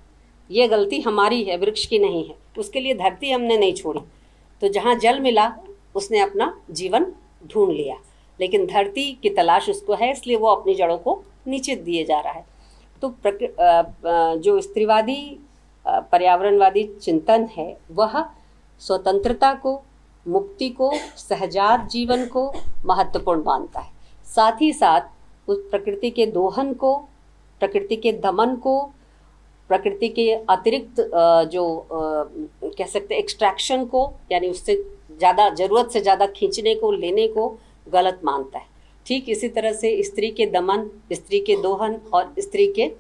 ये गलती हमारी है, वृक्ष की नहीं है। उसके लिए धरती हमने नहीं छोड़ी, तो जहाँ जल मिला उसने अपना जीवन ढूंढ लिया, लेकिन धरती की तलाश उसको है, इसलिए वो अपनी जड़ों को नीचे दिए जा रहा है। तो जो स्त्रीवादी पर्यावरणवादी चिंतन है वह स्वतंत्रता को, मुक्ति को, सहजात जीवन को महत्वपूर्ण मानता है। साथ ही साथ उस प्रकृति के दोहन को, प्रकृति के दमन को, प्रकृति के अतिरिक्त जो कह सकते एक्सट्रैक्शन को, यानी उससे ज़्यादा, ज़रूरत से ज़्यादा खींचने को, लेने को गलत मानता है। ठीक इसी तरह से स्त्री के दमन, स्त्री के दोहन और स्त्री के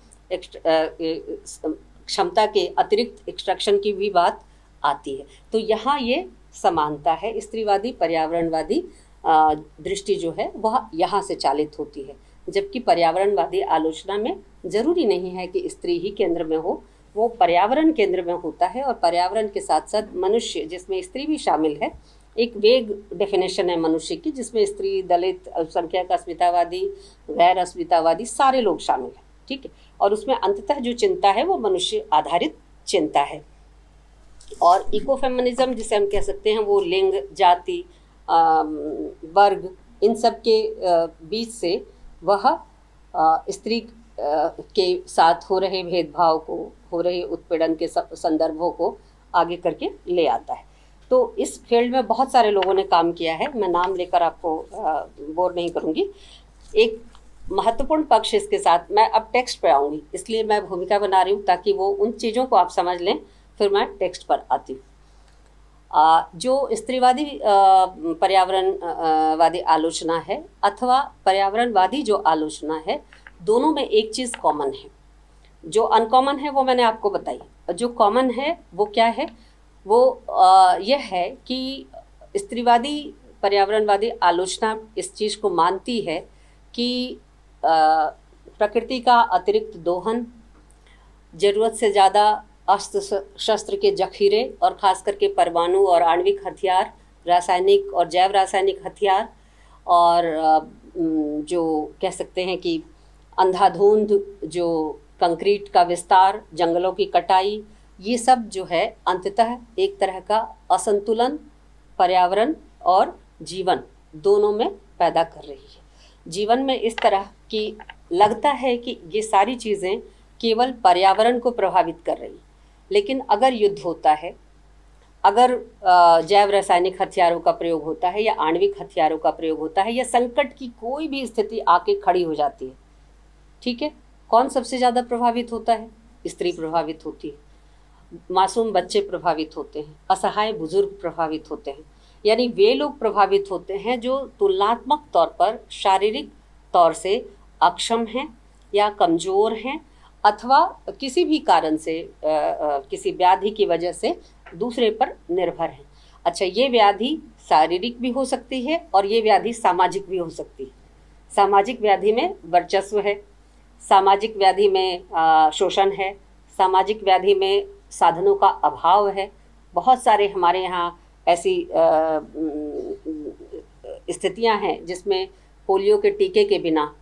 क्षमता के अतिरिक्त एक्सट्रैक्शन की भी बात आती है। तो यहाँ ये समानता है, स्त्रीवादी पर्यावरणवादी दृष्टि जो है वह यहाँ से चालित होती है। जबकि पर्यावरणवादी आलोचना में ज़रूरी नहीं है कि स्त्री ही केंद्र में हो, वो पर्यावरण केंद्र में होता है, और पर्यावरण के साथ साथ मनुष्य, जिसमें स्त्री भी शामिल है। एक वेग डेफिनेशन है मनुष्य की, जिसमें स्त्री, दलित, अल्पसंख्यक, अस्मितावादी, गैर अस्मितावादी सारे लोग शामिल हैं, ठीक है। और उसमें अंततः जो चिंता है वो मनुष्य आधारित चिंता है। और इकोफेमिनिज्म जिसे हम कह सकते हैं, वो लिंग, जाति, वर्ग, इन सब के बीच से वह स्त्री के साथ हो रहे भेदभाव को, हो रहे उत्पीड़न के संदर्भों को आगे करके ले आता है। तो इस फील्ड में बहुत सारे लोगों ने काम किया है, मैं नाम लेकर आपको बोर नहीं करूँगी। एक महत्वपूर्ण पक्ष इसके साथ, मैं अब टेक्स्ट पे आऊँगी, इसलिए मैं भूमिका बना रही हूँ ताकि वो उन चीज़ों को आप समझ लें, फिर मैं टेक्स्ट पर आती हूँ। जो स्त्रीवादी पर्यावरणवादी आलोचना है अथवा पर्यावरणवादी जो आलोचना है, दोनों में एक चीज़ कॉमन है। जो अनकॉमन है वो मैंने आपको बताई, जो कॉमन है वो क्या है, वो यह है कि स्त्रीवादी पर्यावरणवादी आलोचना इस चीज़ को मानती है कि प्रकृति का अतिरिक्त दोहन, ज़रूरत से ज़्यादा अस्त्र शस्त्र के जखीरे और ख़ास करके परमाणु और आणविक हथियार, रासायनिक और जैव रासायनिक हथियार, और जो कह सकते हैं कि अंधाधुंध जो कंक्रीट का विस्तार, जंगलों की कटाई, ये सब जो है अंततः एक तरह का असंतुलन पर्यावरण और जीवन दोनों में पैदा कर रही है। जीवन में इस तरह की लगता है कि ये सारी चीज़ें केवल पर्यावरण को प्रभावित कर रही, लेकिन अगर युद्ध होता है, अगर जैव रासायनिक हथियारों का प्रयोग होता है या आणविक हथियारों का प्रयोग होता है या संकट की कोई भी स्थिति आके खड़ी हो जाती है, ठीक है, कौन सबसे ज़्यादा प्रभावित होता है? स्त्री प्रभावित होती है, मासूम बच्चे प्रभावित होते हैं, असहाय बुजुर्ग प्रभावित होते हैं। यानी वे लोग प्रभावित होते हैं जो तुलनात्मक तौर पर शारीरिक तौर से अक्षम हैं या कमज़ोर हैं, अथवा किसी भी कारण से किसी व्याधि की वजह से दूसरे पर निर्भर हैं। अच्छा, ये व्याधि शारीरिक भी हो सकती है और ये व्याधि सामाजिक भी हो सकती है। सामाजिक व्याधि में वर्चस्व है, सामाजिक व्याधि में शोषण है, सामाजिक व्याधि में साधनों का अभाव है। बहुत सारे हमारे यहाँ ऐसी स्थितियाँ हैं जिसमें पोलियो के टीके के बिना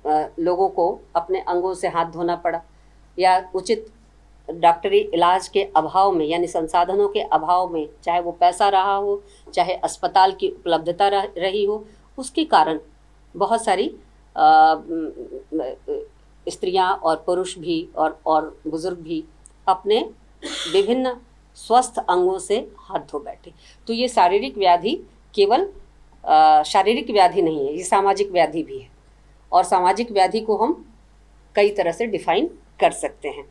लोगों को अपने अंगों से हाथ धोना पड़ा, या उचित डॉक्टरी इलाज के अभाव में यानी संसाधनों के अभाव में, चाहे वो पैसा रहा हो, चाहे अस्पताल की उपलब्धता रही हो, उसके कारण बहुत सारी स्त्रियां और पुरुष भी और बुजुर्ग भी अपने विभिन्न स्वस्थ अंगों से हाथ धो बैठे। तो ये शारीरिक व्याधि केवल शारीरिक व्याधि नहीं है, ये सामाजिक व्याधि भी है, और सामाजिक व्याधि को हम कई तरह से डिफाइन कर सकते हैं।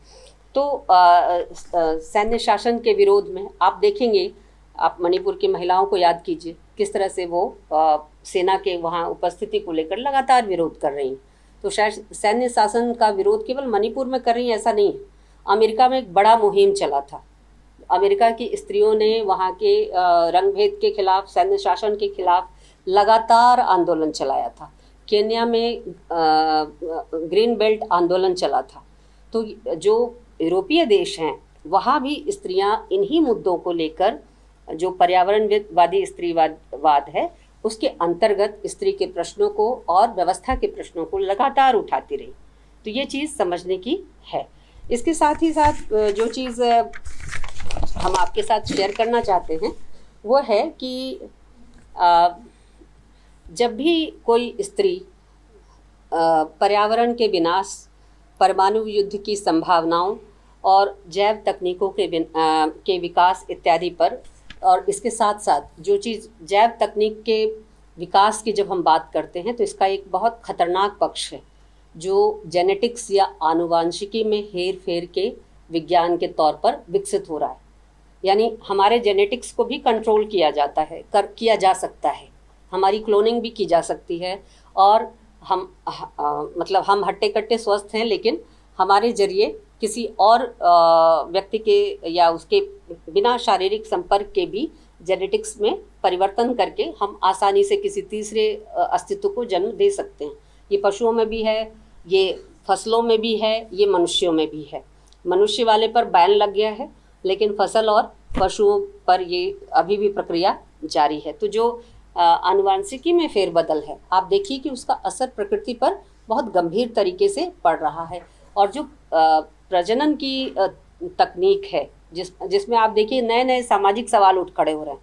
तो सैन्य शासन के विरोध में आप देखेंगे, आप मणिपुर की महिलाओं को याद कीजिए किस तरह से वो सेना के वहाँ उपस्थिति को लेकर लगातार विरोध कर रही हैं। तो शायद सैन्य शासन का विरोध केवल मणिपुर में कर रही हैं ऐसा नहीं है। अमेरिका में एक बड़ा मुहिम चला था, अमेरिका की स्त्रियों ने वहाँ के रंगभेद के खिलाफ, सैन्य शासन के खिलाफ लगातार आंदोलन चलाया था। केन्या में ग्रीन बेल्ट आंदोलन चला था। तो जो यूरोपीय देश हैं वहाँ भी स्त्रियां इन्हीं मुद्दों को लेकर, जो पर्यावरणवादी स्त्रीवाद है उसके अंतर्गत स्त्री के प्रश्नों को और व्यवस्था के प्रश्नों को लगातार उठाती रही। तो ये चीज़ समझने की है। इसके साथ ही साथ जो चीज़ हम आपके साथ शेयर करना चाहते हैं वो है कि जब भी कोई स्त्री पर्यावरण के विनाश, परमाणु युद्ध की संभावनाओं और जैव तकनीकों के विकास इत्यादि पर, और इसके साथ साथ जो चीज़ जैव तकनीक के विकास की जब हम बात करते हैं तो इसका एक बहुत खतरनाक पक्ष है जो जेनेटिक्स या आनुवांशिकी में हेर फेर के विज्ञान के तौर पर विकसित हो रहा है। यानी हमारे जेनेटिक्स को भी कंट्रोल किया जाता है, किया जा सकता है, हमारी क्लोनिंग भी की जा सकती है, और हम मतलब हम हट्टे कट्टे स्वस्थ हैं, लेकिन हमारे जरिए किसी और व्यक्ति के या उसके बिना शारीरिक संपर्क के भी जेनेटिक्स में परिवर्तन करके हम आसानी से किसी तीसरे अस्तित्व को जन्म दे सकते हैं। ये पशुओं में भी है, ये फसलों में भी है, ये मनुष्यों में भी है। मनुष्य वाले पर बैन लग गया है, लेकिन फसल और पशुओं पर ये अभी भी प्रक्रिया जारी है। तो जो आनुवांशिकी में फेरबदल है, आप देखिए कि उसका असर प्रकृति पर बहुत गंभीर तरीके से पड़ रहा है। और जो प्रजनन की तकनीक है जिसमें आप देखिए नए नए सामाजिक सवाल उठ खड़े हो रहे हैं।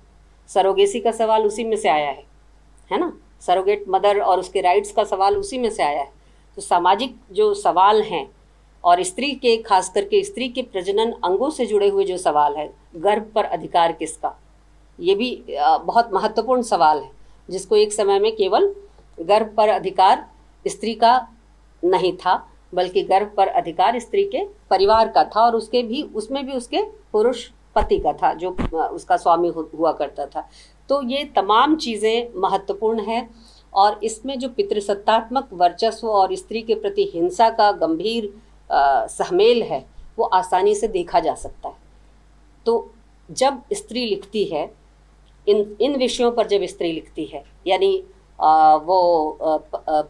सरोगेसी का सवाल उसी में से आया है ना, सरोगेट मदर और उसके राइट्स का सवाल उसी में से आया है। तो सामाजिक जो सवाल हैं और स्त्री के, खास करके स्त्री के प्रजनन अंगों से जुड़े हुए जो सवाल है, गर्भ पर अधिकार किसका, ये भी बहुत महत्वपूर्ण सवाल है, जिसको एक समय में केवल गर्भ पर अधिकार स्त्री का नहीं था, बल्कि गर्भ पर अधिकार स्त्री के परिवार का था, और उसमें भी उसके पुरुष पति का था जो उसका स्वामी हुआ करता था। तो ये तमाम चीज़ें महत्वपूर्ण हैं, और इसमें जो पितृसत्तात्मक वर्चस्व और स्त्री के प्रति हिंसा का गंभीर सहमेल है वो आसानी से देखा जा सकता है। तो जब स्त्री लिखती है इन विषयों पर जब स्त्री लिखती है, यानी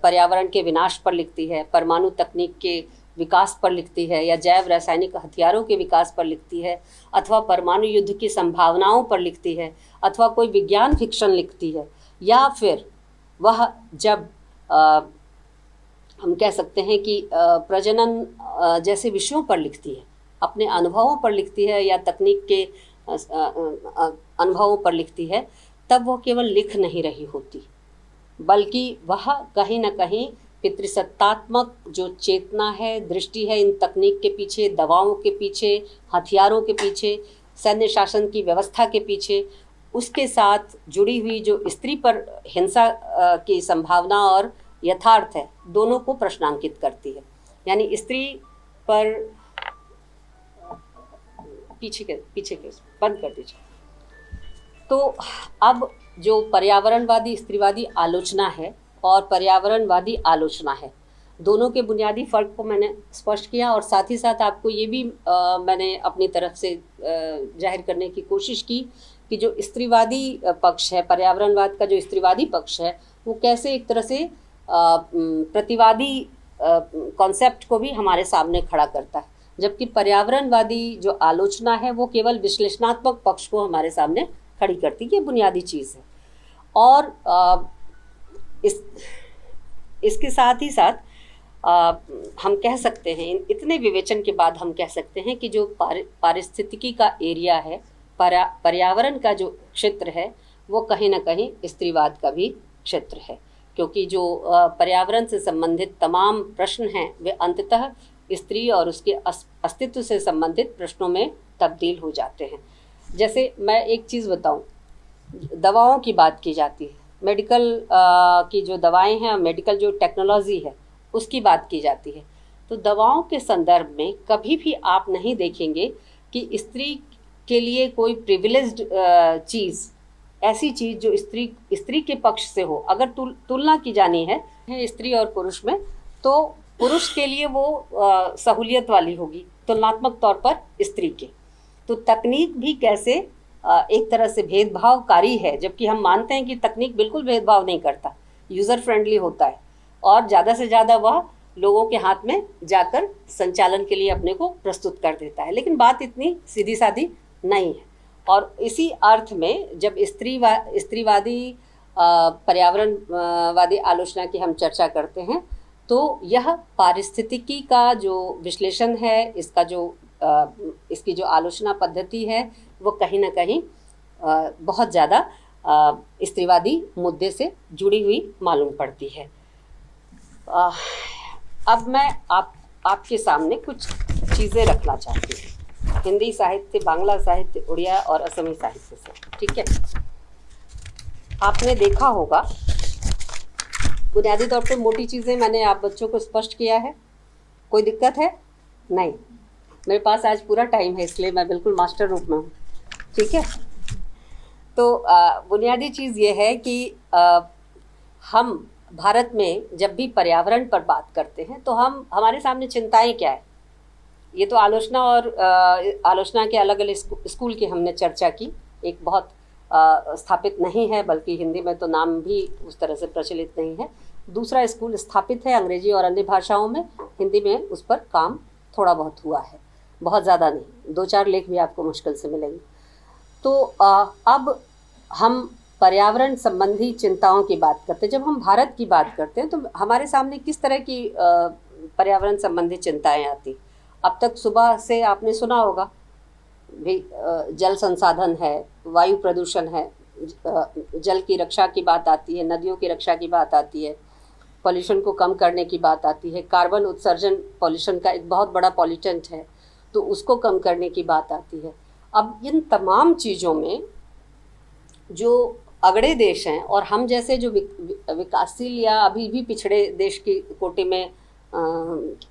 पर्यावरण के विनाश पर लिखती है, परमाणु तकनीक के विकास पर लिखती है, या जैव रासायनिक हथियारों के विकास पर लिखती है, अथवा परमाणु युद्ध की संभावनाओं पर लिखती है, अथवा कोई विज्ञान फिक्शन लिखती है, या फिर वह जब हम कह सकते हैं कि प्रजनन जैसे विषयों पर लिखती है, अपने अनुभवों पर लिखती है, या तकनीक के अनुभवों पर लिखती है, तब वह केवल लिख नहीं रही होती, बल्कि वह कहीं ना कहीं पितृसत्तात्मक जो चेतना है, दृष्टि है, इन तकनीक के पीछे, दवाओं के पीछे, हथियारों के पीछे, सैन्य शासन की व्यवस्था के पीछे, उसके साथ जुड़ी हुई जो स्त्री पर हिंसा की संभावना और यथार्थ है, दोनों को प्रश्नांकित करती है। यानी स्त्री पर पीछे के बंद कर दीजिए। तो अब जो पर्यावरणवादी स्त्रीवादी आलोचना है और पर्यावरणवादी आलोचना है, दोनों के बुनियादी फ़र्क को मैंने स्पष्ट किया, और साथ ही साथ आपको ये भी मैंने अपनी तरफ से जाहिर करने की कोशिश की कि जो स्त्रीवादी पक्ष है, पर्यावरणवाद का जो स्त्रीवादी पक्ष है, वो कैसे एक तरह से प्रतिवादी कॉन्सेप्ट को भी हमारे सामने खड़ा करता है, जबकि पर्यावरणवादी जो आलोचना है वो केवल विश्लेषणात्मक पक्ष को हमारे सामने खड़ी करती है। ये बुनियादी चीज़ है। और इसके साथ ही साथ हम कह सकते हैं, इतने विवेचन के बाद हम कह सकते हैं कि जो पारिस्थितिकी का एरिया है, पर्यावरण का जो क्षेत्र है, वो कहीं ना कहीं स्त्रीवाद का भी क्षेत्र है, क्योंकि जो पर्यावरण से संबंधित तमाम प्रश्न हैं वे अंततः स्त्री और उसके अस्तित्व से संबंधित प्रश्नों में तब्दील हो जाते हैं। जैसे मैं एक चीज़ बताऊं, दवाओं की बात की जाती है, मेडिकल की जो दवाएं हैं, मेडिकल जो टेक्नोलॉजी है, उसकी बात की जाती है, तो दवाओं के संदर्भ में कभी भी आप नहीं देखेंगे कि स्त्री के लिए कोई प्रिविलेज्ड चीज़, ऐसी चीज़ जो स्त्री के पक्ष से हो। अगर तुलना की जानी है स्त्री और पुरुष में, तो पुरुष के लिए वो सहूलियत वाली होगी तुलनात्मक तौर पर स्त्री के। तो तकनीक भी कैसे एक तरह से भेदभावकारी है, जबकि हम मानते हैं कि तकनीक बिल्कुल भेदभाव नहीं करता, यूज़र फ्रेंडली होता है, और ज़्यादा से ज़्यादा वह लोगों के हाथ में जाकर संचालन के लिए अपने को प्रस्तुत कर देता है। लेकिन बात इतनी सीधी सादी नहीं है। और इसी अर्थ में जब स्त्रीवादी पर्यावरणवादी आलोचना की हम चर्चा करते हैं, तो यह पारिस्थितिकी का जो विश्लेषण है, इसकी जो आलोचना पद्धति है, वो कहीं ना कहीं बहुत ज़्यादा स्त्रीवादी मुद्दे से जुड़ी हुई मालूम पड़ती है। अब मैं आपके सामने कुछ चीज़ें रखना चाहती हूँ, हिंदी साहित्य, बांग्ला साहित्य, उड़िया और असमी साहित्य से। ठीक है, आपने देखा होगा, बुनियादी तौर पर मोटी चीज़ें मैंने आप बच्चों को स्पष्ट किया है। कोई दिक्कत है? नहीं, मेरे पास आज पूरा टाइम है, इसलिए मैं बिल्कुल मास्टर रूप में हूँ। ठीक है, तो बुनियादी चीज़ ये है कि हम भारत में जब भी पर्यावरण पर बात करते हैं, तो हमारे सामने चिंताएं क्या है। ये तो आलोचना और आलोचना के अलग अलग स्कूल की हमने चर्चा की। एक बहुत स्थापित नहीं है, बल्कि हिंदी में तो नाम भी उस तरह से प्रचलित नहीं है। दूसरा स्कूल स्थापित है अंग्रेजी और अन्य भाषाओं में, हिंदी में उस पर काम थोड़ा बहुत हुआ है, बहुत ज़्यादा नहीं, 2-4 लेख भी आपको मुश्किल से मिलेंगे। तो अब हम पर्यावरण संबंधी चिंताओं की बात करते हैं। जब हम भारत की बात करते हैं, तो हमारे सामने किस तरह की पर्यावरण संबंधी चिंताएं आती। अब तक सुबह से आपने सुना होगा भी, जल संसाधन है, वायु प्रदूषण है, जल की रक्षा की बात आती है, नदियों की रक्षा की बात आती है, पॉल्यूशन को कम करने की बात आती है, कार्बन उत्सर्जन पॉल्यूशन का एक बहुत बड़ा पॉल्यूटेंट है, तो उसको कम करने की बात आती है। अब इन तमाम चीज़ों में जो अगड़े देश हैं और हम जैसे जो विकासशील या अभी भी पिछड़े देश की कोटि में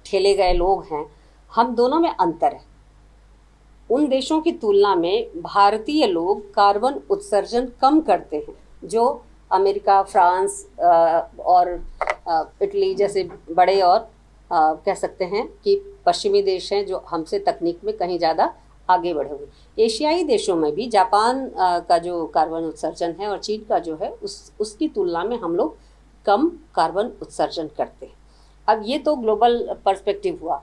ठेले गए लोग हैं, हम दोनों में अंतर है। उन देशों की तुलना में भारतीय लोग कार्बन उत्सर्जन कम करते हैं, जो अमेरिका, फ्रांस और इटली जैसे बड़े और कह सकते हैं कि पश्चिमी देश हैं, जो हमसे तकनीक में कहीं ज़्यादा आगे बढ़े हुए। एशियाई देशों में भी जापान का जो कार्बन उत्सर्जन है और चीन का जो है उसकी तुलना में हम लोग कम कार्बन उत्सर्जन करते हैं। अब ये तो ग्लोबल पर्सपेक्टिव हुआ।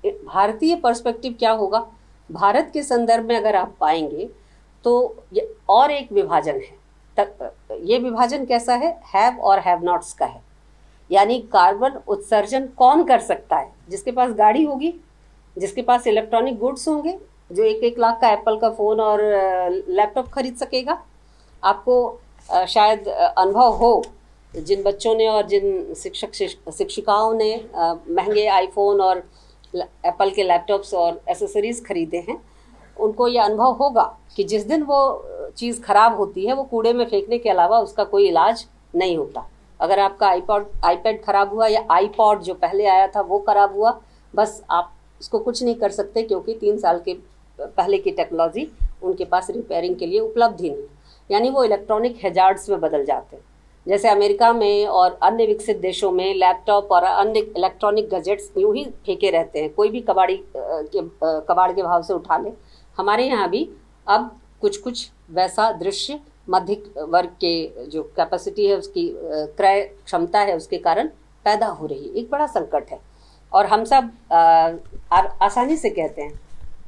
भारतीय पर्सपेक्टिव क्या होगा? भारत के संदर्भ में अगर आप पाएंगे तो ये और एक विभाजन है। ये विभाजन कैसा है? हैव और हैव नॉट्स का है। यानी कार्बन उत्सर्जन कौन कर सकता है? जिसके पास गाड़ी होगी, जिसके पास इलेक्ट्रॉनिक गुड्स होंगे, जो 1-1 लाख का एप्पल का फ़ोन और लैपटॉप खरीद सकेगा। आपको शायद अनुभव हो, जिन बच्चों ने और जिन शिक्षिकाओं ने महंगे आईफोन और एप्पल के लैपटॉप्स और एसेसरीज़ खरीदे हैं, उनको ये अनुभव होगा कि जिस दिन वो चीज़ ख़राब होती है वो कूड़े में फेंकने के अलावा उसका कोई इलाज नहीं होता। अगर आपका आईपैड ख़राब हुआ या आईपॉड जो पहले आया था वो ख़राब हुआ, बस आप उसको कुछ नहीं कर सकते, क्योंकि 3 साल के पहले की टेक्नोलॉजी उनके पास रिपेयरिंग के लिए उपलब्ध ही नहीं। यानी वो इलेक्ट्रॉनिक हैजार्ड्स में बदल जाते हैं। जैसे अमेरिका में और अन्य विकसित देशों में लैपटॉप और अन्य इलेक्ट्रॉनिक गैजेट्स यूँ ही फेंके रहते हैं, कोई भी कबाड़ के भाव से उठा ले। हमारे यहाँ भी अब कुछ वैसा दृश्य मध्य वर्ग के जो कैपेसिटी है, उसकी क्रय क्षमता है, उसके कारण पैदा हो रही है। एक बड़ा संकट है और हम सब आसानी से कहते हैं,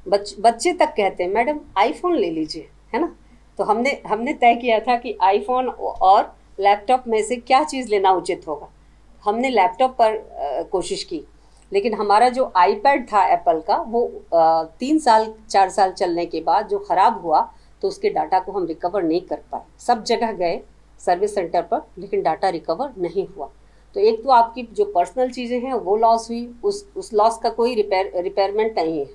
बच्चे तक कहते हैं मैडम आईफोन ले लीजिए, है ना। तो हमने तय किया था कि आईफोन और लैपटॉप में से क्या चीज़ लेना उचित होगा। हमने लैपटॉप पर कोशिश की, लेकिन हमारा जो आईपैड था एप्पल का, वो 3-4 साल चलने के बाद जो ख़राब हुआ तो उसके डाटा को हम रिकवर नहीं कर पाए। सब जगह गए सर्विस सेंटर पर, लेकिन डाटा रिकवर नहीं हुआ। तो एक तो आपकी जो पर्सनल चीज़ें हैं वो लॉस हुई, उस लॉस का कोई रिपेयरमेंट नहीं है।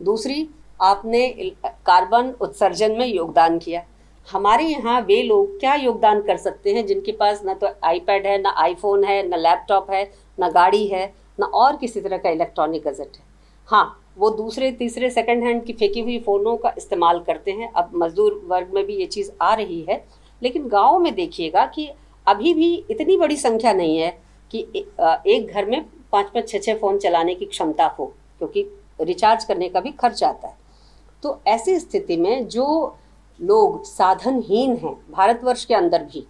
दूसरी, आपने कार्बन उत्सर्जन में योगदान किया। हमारे यहाँ वे लोग क्या योगदान कर सकते हैं जिनके पास ना तो आईपैड है, ना आईफोन है, ना लैपटॉप है, ना गाड़ी है, ना और किसी तरह का इलेक्ट्रॉनिक गैजेट है। हाँ, वो दूसरे तीसरे सेकंड हैंड की फेंकी हुई फ़ोनों का इस्तेमाल करते हैं। अब मज़दूर वर्ग में भी ये चीज़ आ रही है, लेकिन गाँव में देखिएगा कि अभी भी इतनी बड़ी संख्या नहीं है कि एक घर में 5-5, 6-6 फ़ोन चलाने की क्षमता हो, क्योंकि रिचार्ज करने का भी खर्च आता है। तो ऐसी स्थिति में जो लोग साधनहीन हैं भारतवर्ष के अंदर भी,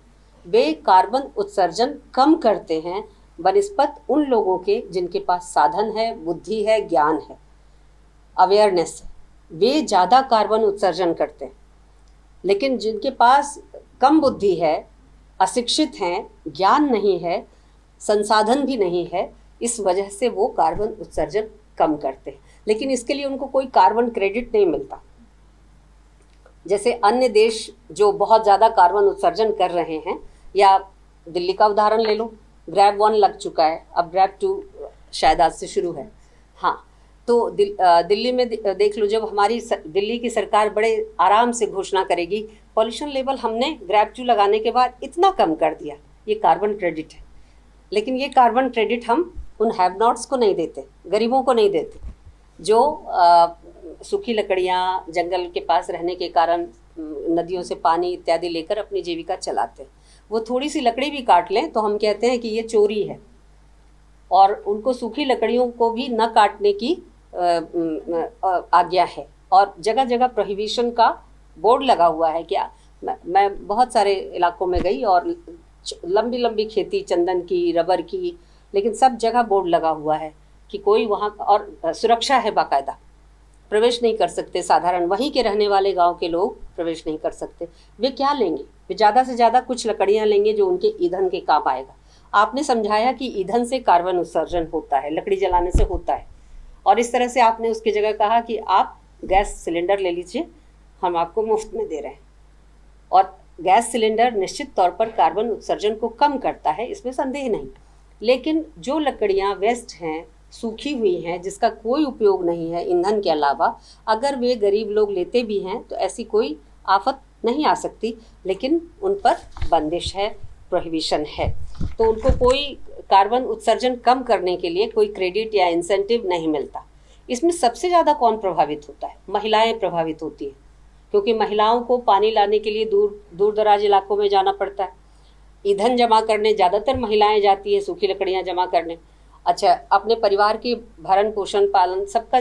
वे कार्बन उत्सर्जन कम करते हैं बनिस्बत उन लोगों के जिनके पास साधन है, बुद्धि है, ज्ञान है, अवेयरनेस है। वे ज़्यादा कार्बन उत्सर्जन करते हैं। लेकिन जिनके पास कम बुद्धि है, अशिक्षित हैं, ज्ञान नहीं है, संसाधन भी नहीं है, इस वजह से वो कार्बन उत्सर्जन कम करते हैं। लेकिन इसके लिए उनको कोई कार्बन क्रेडिट नहीं मिलता। जैसे अन्य देश जो बहुत ज़्यादा कार्बन उत्सर्जन कर रहे हैं, या दिल्ली का उदाहरण ले लो, ग्रैब 1 लग चुका है, अब ग्रैब 2 शायद आज से शुरू है। हाँ, तो दिल्ली में देख लो, जब हमारी दिल्ली की सरकार बड़े आराम से घोषणा करेगी पॉल्यूशन लेवल हमने ग्रैब 2 लगाने के बाद इतना कम कर दिया, ये कार्बन क्रेडिट है। लेकिन ये कार्बन क्रेडिट हम उन हैव नॉट्स को नहीं देते, गरीबों को नहीं देते, जो सूखी लकड़ियाँ जंगल के पास रहने के कारण नदियों से पानी इत्यादि लेकर अपनी जीविका चलाते हैं। वो थोड़ी सी लकड़ी भी काट लें तो हम कहते हैं कि ये चोरी है, और उनको सूखी लकड़ियों को भी न काटने की आज्ञा है, और जगह जगह प्रोहिबिशन का बोर्ड लगा हुआ है। क्या मैं बहुत सारे इलाकों में गई और लंबी लंबी खेती चंदन की, रबर की, लेकिन सब जगह बोर्ड लगा हुआ है कि कोई वहाँ, और सुरक्षा है बाकायदा, प्रवेश नहीं कर सकते। साधारण वहीं के रहने वाले गांव के लोग प्रवेश नहीं कर सकते। वे क्या लेंगे? वे ज़्यादा से ज़्यादा कुछ लकड़ियाँ लेंगे जो उनके ईंधन के काम आएगा। आपने समझाया कि ईंधन से कार्बन उत्सर्जन होता है, लकड़ी जलाने से होता है, और इस तरह से आपने उसकी जगह कहा कि आप गैस सिलेंडर ले लीजिए, हम आपको मुफ्त में दे रहे हैं। और गैस सिलेंडर निश्चित तौर पर कार्बन उत्सर्जन को कम करता है, इसमें संदेह नहीं। लेकिन जो लकड़ियाँ वेस्ट हैं, सूखी हुई हैं, जिसका कोई उपयोग नहीं है ईंधन के अलावा, अगर वे गरीब लोग लेते भी हैं तो ऐसी कोई आफत नहीं आ सकती, लेकिन उन पर बंदिश है, प्रोहिबिशन है। तो उनको कोई कार्बन उत्सर्जन कम करने के लिए कोई क्रेडिट या इंसेंटिव नहीं मिलता। इसमें सबसे ज़्यादा कौन प्रभावित होता है? महिलाएं प्रभावित होती हैं, क्योंकि महिलाओं को पानी लाने के लिए दूर दराज इलाकों में जाना पड़ता है। ईंधन जमा करने ज़्यादातर महिलाएं जाती है, सूखी लकड़ियाँ जमा करने, अच्छा, अपने परिवार के भरण पोषण पालन सबका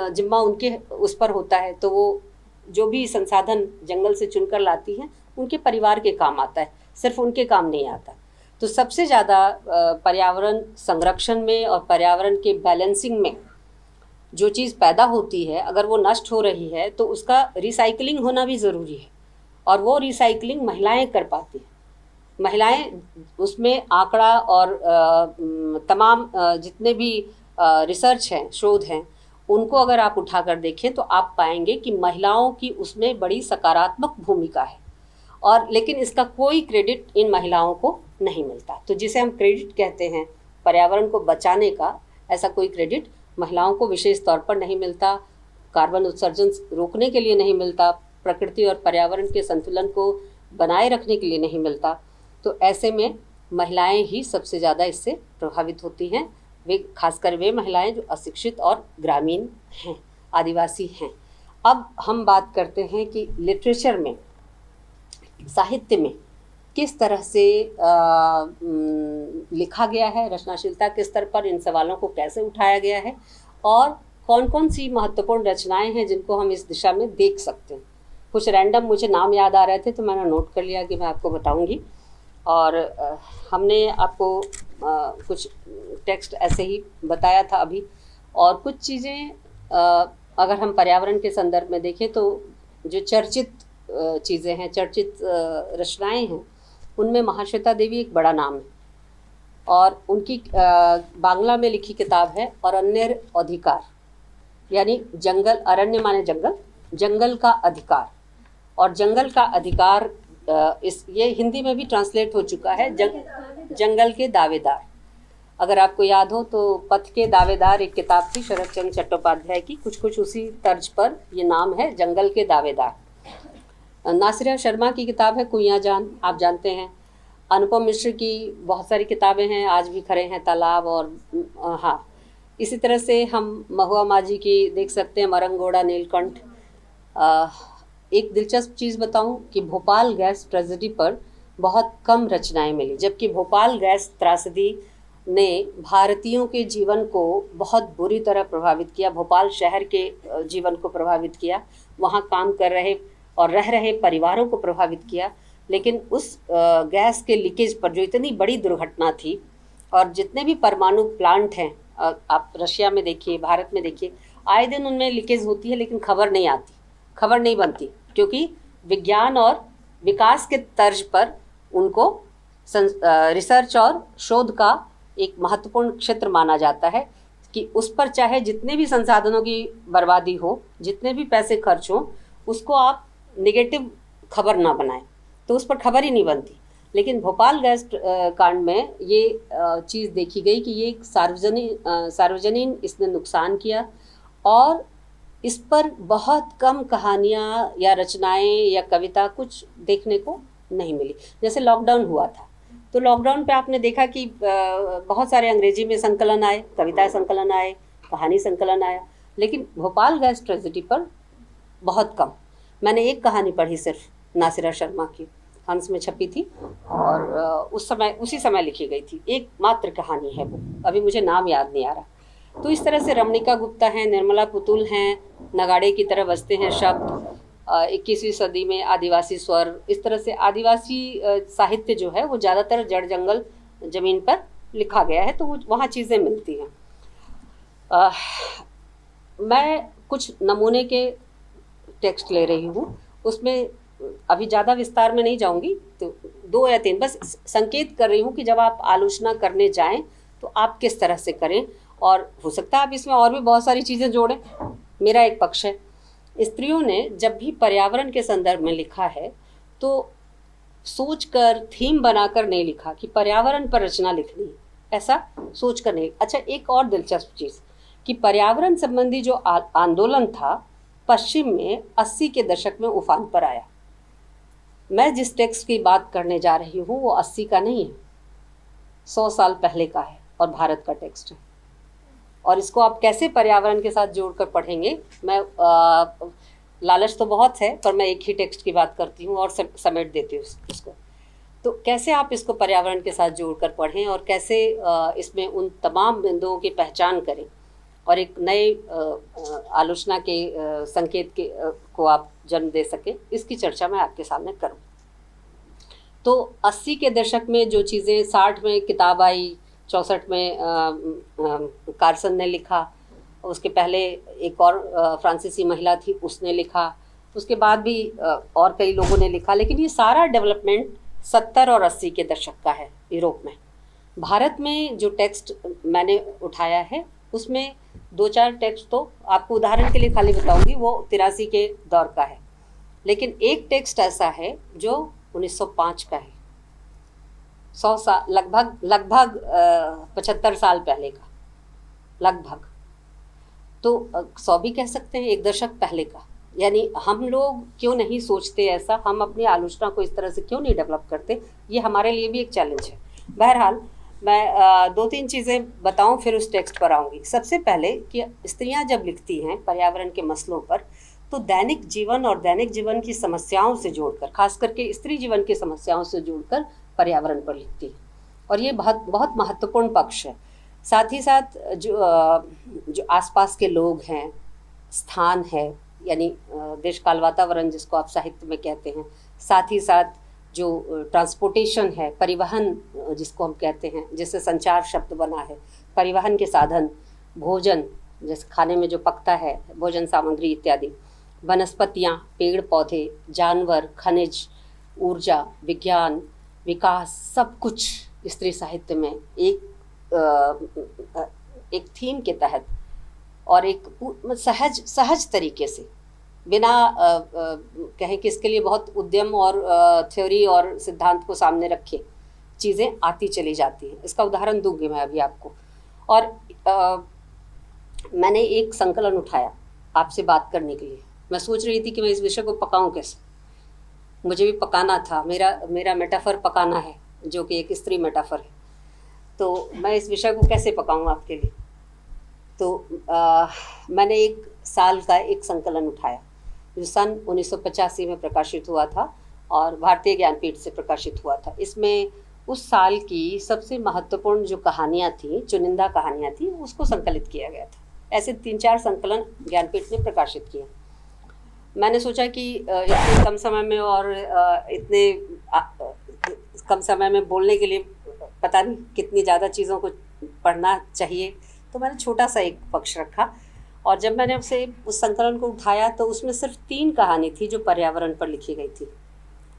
जिम्मा उनके उस पर होता है, तो वो जो भी संसाधन जंगल से चुनकर लाती हैं उनके परिवार के काम आता है, सिर्फ उनके काम नहीं आता। तो सबसे ज़्यादा पर्यावरण संरक्षण में और पर्यावरण के बैलेंसिंग में जो चीज़ पैदा होती है, अगर वो नष्ट हो रही है तो उसका रिसाइकलिंग होना भी ज़रूरी है, और वो रिसाइकलिंग महिलाएं कर पाती हैं। महिलाएं उसमें आंकड़ा और तमाम जितने भी रिसर्च हैं, शोध हैं, उनको अगर आप उठाकर देखें तो आप पाएंगे कि महिलाओं की उसमें बड़ी सकारात्मक भूमिका है, और लेकिन इसका कोई क्रेडिट इन महिलाओं को नहीं मिलता। तो जिसे हम क्रेडिट कहते हैं पर्यावरण को बचाने का, ऐसा कोई क्रेडिट महिलाओं को विशेष तौर पर नहीं मिलता, कार्बन उत्सर्जन रोकने के लिए नहीं मिलता, प्रकृति और पर्यावरण के संतुलन को बनाए रखने के लिए नहीं मिलता। तो ऐसे में महिलाएं ही सबसे ज़्यादा इससे प्रभावित होती हैं, वे खासकर वे महिलाएं जो अशिक्षित और ग्रामीण हैं, आदिवासी हैं। अब हम बात करते हैं कि लिटरेचर में, साहित्य में किस तरह से लिखा गया है, रचनाशीलता के स्तर पर इन सवालों को कैसे उठाया गया है, और कौन कौन सी महत्वपूर्ण रचनाएं हैं जिनको हम इस दिशा में देख सकते हैं। कुछ रैंडम मुझे नाम याद आ रहे थे तो मैंने नोट कर लिया कि मैं आपको बताऊंगी। और हमने आपको कुछ टेक्स्ट ऐसे ही बताया था अभी, और कुछ चीज़ें अगर हम पर्यावरण के संदर्भ में देखें तो जो चर्चित चीज़ें हैं, चर्चित रचनाएं हैं, उनमें महाश्वेता देवी एक बड़ा नाम है, और उनकी बांग्ला में लिखी किताब है अरण्य अधिकार, यानी जंगल, अरण्य माने जंगल, जंगल का अधिकार। और जंगल का अधिकार ये हिंदी में भी ट्रांसलेट हो चुका है, जंगल के दावेदार। अगर आपको याद हो तो पथ के दावेदार एक किताब थी शरद चंद्र चट्टोपाध्याय की, कुछ उसी तर्ज पर ये नाम है, जंगल के दावेदार। नासिरा शर्मा की किताब है कुइयाँ जान, आप जानते हैं। अनुपम मिश्र की बहुत सारी किताबें हैं, आज भी खड़े हैं तालाब, और हाँ, इसी तरह से हम महुआ माझी की देख सकते हैं, मरंगोड़ा नीलकंठ। एक दिलचस्प चीज़ बताऊं कि भोपाल गैस ट्रेजेडी पर बहुत कम रचनाएं मिली, जबकि भोपाल गैस त्रासदी ने भारतीयों के जीवन को बहुत बुरी तरह प्रभावित किया, भोपाल शहर के जीवन को प्रभावित किया, वहाँ काम कर रहे और रह रहे परिवारों को प्रभावित किया। लेकिन उस गैस के लीकेज पर, जो इतनी बड़ी दुर्घटना थी, और जितने भी परमाणु प्लांट हैं, आप रशिया में देखिए, भारत में देखिए, आए दिन उनमें लीकेज होती है, लेकिन खबर नहीं आती, खबर नहीं बनती, क्योंकि विज्ञान और विकास के तर्ज पर उनको रिसर्च और शोध का एक महत्वपूर्ण क्षेत्र माना जाता है, कि उस पर चाहे जितने भी संसाधनों की बर्बादी हो, जितने भी पैसे खर्च हों, उसको आप नेगेटिव खबर ना बनाएं, तो उस पर खबर ही नहीं बनती। लेकिन भोपाल गैस कांड में ये चीज़ देखी गई कि ये एक सार्वजनिक इसने नुकसान किया, और इस पर बहुत कम कहानियाँ या रचनाएं या कविता कुछ देखने को नहीं मिली। जैसे लॉकडाउन हुआ था, तो लॉकडाउन पे आपने देखा कि बहुत सारे अंग्रेजी में संकलन आए, कविता संकलन आए, कहानी संकलन आया, लेकिन भोपाल गैस ट्रेजेडी पर बहुत कम। मैंने एक कहानी पढ़ी सिर्फ, नासिरा शर्मा की, हंस में छपी थी, और उसी समय लिखी गई थी, एक मात्र कहानी है वो, अभी मुझे नाम याद नहीं आ रहा। तो इस तरह से रमणिका गुप्ता हैं, निर्मला पुतुल हैं, नगाड़े की तरह बजते हैं शब्द, 21वीं सदी में आदिवासी स्वर, इस तरह से आदिवासी साहित्य जो है वो ज़्यादातर जड़ जंगल ज़मीन पर लिखा गया है, तो वो वहाँ चीज़ें मिलती हैं। मैं कुछ नमूने के टेक्स्ट ले रही हूँ, उसमें अभी ज़्यादा विस्तार में नहीं जाऊँगी, तो 2 या 3 बस संकेत कर रही हूँ कि जब आप आलोचना करने जाएं तो आप किस तरह से करें, और हो सकता है आप इसमें और भी बहुत सारी चीज़ें जोड़ें। मेरा एक पक्ष है, स्त्रियों ने जब भी पर्यावरण के संदर्भ में लिखा है तो सोचकर, थीम बनाकर नहीं लिखा कि पर्यावरण पर रचना लिखनी है, ऐसा सोचकर नहीं। अच्छा, एक और दिलचस्प चीज़ कि पर्यावरण संबंधी जो आंदोलन था पश्चिम में 80 के दशक में उफान पर आया। मैं जिस टेक्स्ट की बात करने जा रही हूँ वो 80 का नहीं है, 100 साल पहले का है, और भारत का टेक्स्ट है। और इसको आप कैसे पर्यावरण के साथ जोड़कर पढ़ेंगे, मैं लालच तो बहुत है, पर मैं एक ही टेक्स्ट की बात करती हूँ और समेट देती हूँ उसको। तो कैसे आप इसको पर्यावरण के साथ जोड़कर पढ़ें और कैसे इसमें उन तमाम बिंदुओं की पहचान करें और एक नए आलोचना के संकेत के को आप जन्म दे सकें, इसकी चर्चा मैं आपके सामने करूं। तो 80 के दशक में जो चीज़ें, 60 में किताब आई, 64 में कार्सन ने लिखा, उसके पहले एक और फ्रांसीसी महिला थी, उसने लिखा, उसके बाद भी और कई लोगों ने लिखा, लेकिन ये सारा डेवलपमेंट 70 और 80 के दशक का है यूरोप में। भारत में जो टेक्स्ट मैंने उठाया है उसमें 2-4 टेक्स्ट तो आपको उदाहरण के लिए खाली बताऊंगी, वो 83 के दौर का है, लेकिन एक टेक्स्ट ऐसा है जो 1905 का है, 100 साल लगभग 75 साल पहले का, लगभग, तो 100 भी कह सकते हैं, एक दशक पहले का। यानी हम लोग क्यों नहीं सोचते ऐसा, हम अपनी आलोचना को इस तरह से क्यों नहीं डेवलप करते, ये हमारे लिए भी एक चैलेंज है। बहरहाल मैं 2-3 चीज़ें बताऊं, फिर उस टेक्स्ट पर आऊँगी। सबसे पहले कि स्त्रियां जब लिखती हैं पर्यावरण के मसलों पर, तो दैनिक जीवन और दैनिक जीवन की समस्याओं से जोड़कर, खास करके स्त्री जीवन की समस्याओं से जोड़कर पर्यावरण पर लिखती है, और ये बहुत बहुत महत्वपूर्ण पक्ष है। साथ ही साथ जो आसपास के लोग हैं, स्थान है, यानी देश काल वातावरण जिसको आप साहित्य में कहते हैं, साथ ही साथ जो ट्रांसपोर्टेशन है, परिवहन जिसको हम कहते हैं, जिससे संचार शब्द बना है, परिवहन के साधन, भोजन जैसे खाने में जो पकता है, भोजन सामग्री इत्यादि, वनस्पतियाँ, पेड़ पौधे, जानवर, खनिज, ऊर्जा, विज्ञान, विकास, सब कुछ स्त्री साहित्य में एक थीम के तहत और एक सहज तरीके से, बिना कहें कि इसके लिए बहुत उद्यम और थ्योरी और सिद्धांत को सामने रखे चीज़ें आती चली जाती हैं। इसका उदाहरण दूंगी मैं अभी आपको। और मैंने एक संकलन उठाया आपसे बात करने के लिए। मैं सोच रही थी कि मैं इस विषय को पकाऊं कैसे, मुझे भी पकाना था, मेरा मेटाफर पकाना है, जो कि एक स्त्री मेटाफर है। तो मैं इस विषय को कैसे पकाऊं आपके लिए। तो मैंने एक साल का एक संकलन उठाया जो सन 1985 में प्रकाशित हुआ था और भारतीय ज्ञानपीठ से प्रकाशित हुआ था। इसमें उस साल की सबसे महत्वपूर्ण जो कहानियाँ थी, चुनिंदा कहानियाँ थी, उसको संकलित किया गया था। ऐसे 3-4 संकलन ज्ञानपीठ ने प्रकाशित किए। मैंने सोचा कि इतने कम समय में और इतने कम समय में बोलने के लिए पता नहीं कितनी ज़्यादा चीज़ों को पढ़ना चाहिए, तो मैंने छोटा सा एक पक्ष रखा। और जब मैंने उसे उस संकलन को उठाया तो उसमें सिर्फ 3 कहानी थी जो पर्यावरण पर लिखी गई थी,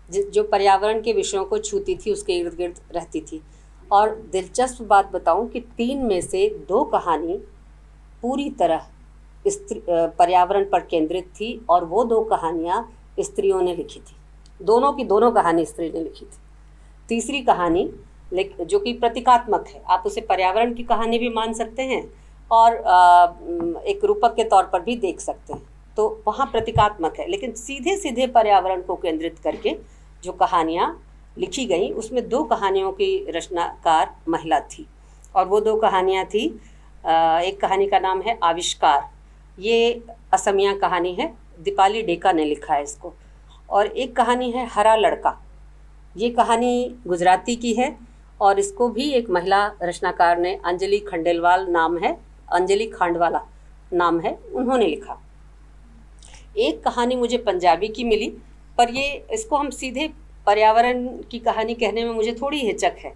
जो पर्यावरण के विषयों को छूती थी, उसके इर्द गिर्द रहती थी। और दिलचस्प बात बताऊं कि 3 में से 2 कहानी पूरी तरह पर्यावरण पर केंद्रित थी, और वो 2 कहानियाँ स्त्रियों ने लिखी थी। दोनों की दोनों कहानी स्त्री ने लिखी थी। तीसरी कहानी जो कि प्रतीकात्मक है, आप उसे पर्यावरण की कहानी भी मान सकते हैं और एक रूपक के तौर पर भी देख सकते हैं, तो वहाँ प्रतीकात्मक है, लेकिन सीधे सीधे पर्यावरण को केंद्रित करके जो कहानियाँ लिखी गई, उसमें 2 कहानियों की रचनाकार महिला थी। और वो 2 कहानियाँ थी, एक कहानी का नाम है आविष्कार, ये असमिया कहानी है, दीपाली डेका ने लिखा है इसको। और एक कहानी है हरा लड़का, ये कहानी गुजराती की है और इसको भी एक महिला रचनाकार ने, अंजलि खंडेलवाल नाम है, अंजलि खांडवाला नाम है, उन्होंने लिखा। एक कहानी मुझे पंजाबी की मिली, पर ये इसको हम सीधे पर्यावरण की कहानी कहने में मुझे थोड़ी हिचक है,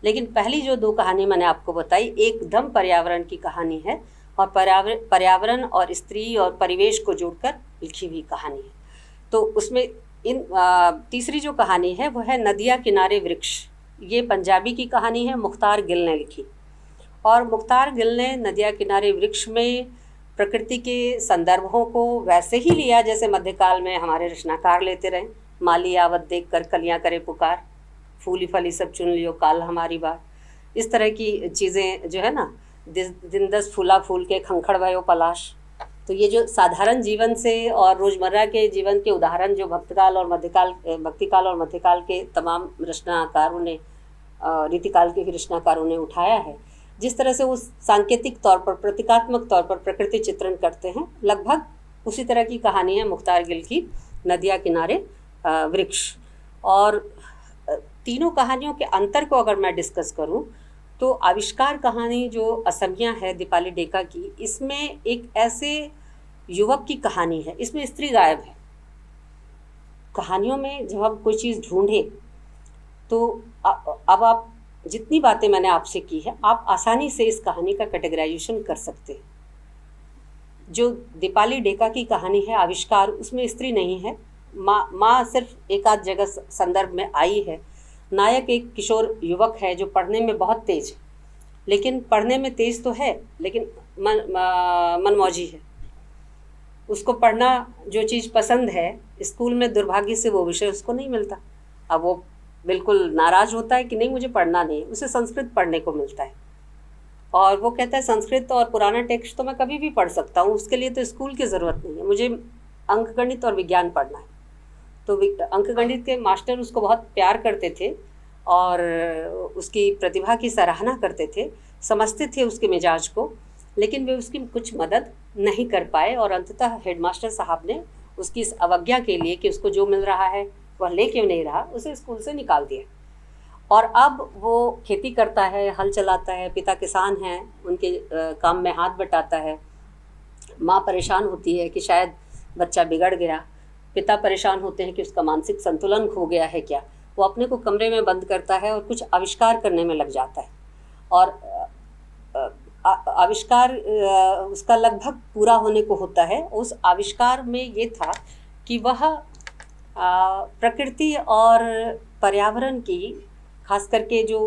लेकिन पहली जो 2 कहानी मैंने आपको बताई एकदम पर्यावरण की कहानी है और पर्यावरण और स्त्री और परिवेश को जोड़कर लिखी हुई कहानी है। तो उसमें तीसरी जो कहानी है वो है नदिया किनारे वृक्ष, ये पंजाबी की कहानी है, मुख्तार गिल ने लिखी। और मुख्तार गिल ने नदिया किनारे वृक्ष में प्रकृति के संदर्भों को वैसे ही लिया जैसे मध्यकाल में हमारे रचनाकार लेते रहे। माली आवत देख कर कलियाँ करे पुकार, फूली फली सब चुन लियो काल हमारी बार, इस तरह की चीज़ें जो है ना, दिन 10 फूला फूल के खंखड़ भयो पलाश। तो ये जो साधारण जीवन से और रोज़मर्रा के जीवन के उदाहरण जो भक्तिकाल और मध्यकाल के तमाम रचनाकारों ने, रीतिकाल के रचनाकारों ने उठाया है, जिस तरह से वो सांकेतिक तौर पर, प्रतीकात्मक तौर पर प्रकृति चित्रण करते हैं, लगभग उसी तरह की कहानी है मुख्तार गिल की नदिया किनारे वृक्ष। और तीनों कहानियों के अंतर को अगर मैं डिस्कस करूं तो आविष्कार कहानी जो असमिया है दीपाली डेका की, इसमें एक ऐसे युवक की कहानी है, इसमें स्त्री गायब है। कहानियों में जब हम कोई चीज़ ढूंढे तो अब आप जितनी बातें मैंने आपसे की है, आप आसानी से इस कहानी का कैटेगराइजेशन कर सकते हैं। जो दीपाली डेका की कहानी है आविष्कार, उसमें स्त्री नहीं है, माँ सिर्फ एक आध जगह संदर्भ में आई है। नायक एक किशोर युवक है जो पढ़ने में बहुत तेज है, लेकिन पढ़ने में तेज तो है लेकिन मनमौजी है। उसको पढ़ना जो चीज़ पसंद है, स्कूल में दुर्भाग्य से वो विषय उसको नहीं मिलता। अब वो बिल्कुल नाराज़ होता है कि नहीं मुझे पढ़ना नहीं है, उसे संस्कृत पढ़ने को मिलता है और वो कहता है संस्कृत और पुराना टेक्स्ट तो मैं कभी भी पढ़ सकता हूँ, उसके लिए तो स्कूल की ज़रूरत नहीं है, मुझे अंकगणित और विज्ञान पढ़ना है। तो अंकगणित के मास्टर उसको बहुत प्यार करते थे और उसकी प्रतिभा की सराहना करते थे, समझते थे उसके मिजाज को, लेकिन वे उसकी कुछ मदद नहीं कर पाए और अंततः हेडमास्टर साहब ने उसकी इस अवज्ञा के लिए कि उसको जो मिल रहा है वह ले क्यों नहीं रहा, उसे स्कूल से निकाल दिया। और अब वो खेती करता है, हल चलाता है, पिता किसान हैं, उनके काम में हाथ बटाता है। माँ परेशान होती है कि शायद बच्चा बिगड़ गया, पिता परेशान होते हैं कि उसका मानसिक संतुलन खो गया है क्या। वो अपने को कमरे में बंद करता है और कुछ आविष्कार करने में लग जाता है और आविष्कार उसका लगभग पूरा होने को होता है। उस आविष्कार में ये था कि वह प्रकृति और पर्यावरण की, खास करके जो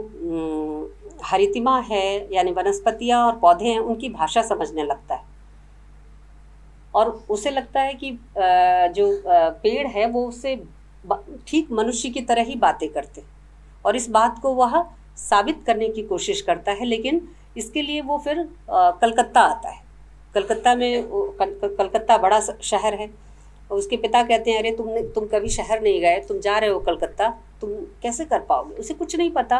हरितिमा है यानी वनस्पतियाँ और पौधे हैं, उनकी भाषा समझने लगता है और उसे लगता है कि जो पेड़ है वो उससे ठीक मनुष्य की तरह ही बातें करते हैं और इस बात को वह साबित करने की कोशिश करता है। लेकिन इसके लिए वो फिर कलकत्ता आता है। कलकत्ता में कलकत्ता बड़ा शहर है और उसके पिता कहते हैं अरे तुम कभी शहर नहीं गए, तुम जा रहे हो कलकत्ता, तुम कैसे कर पाओगे। उसे कुछ नहीं पता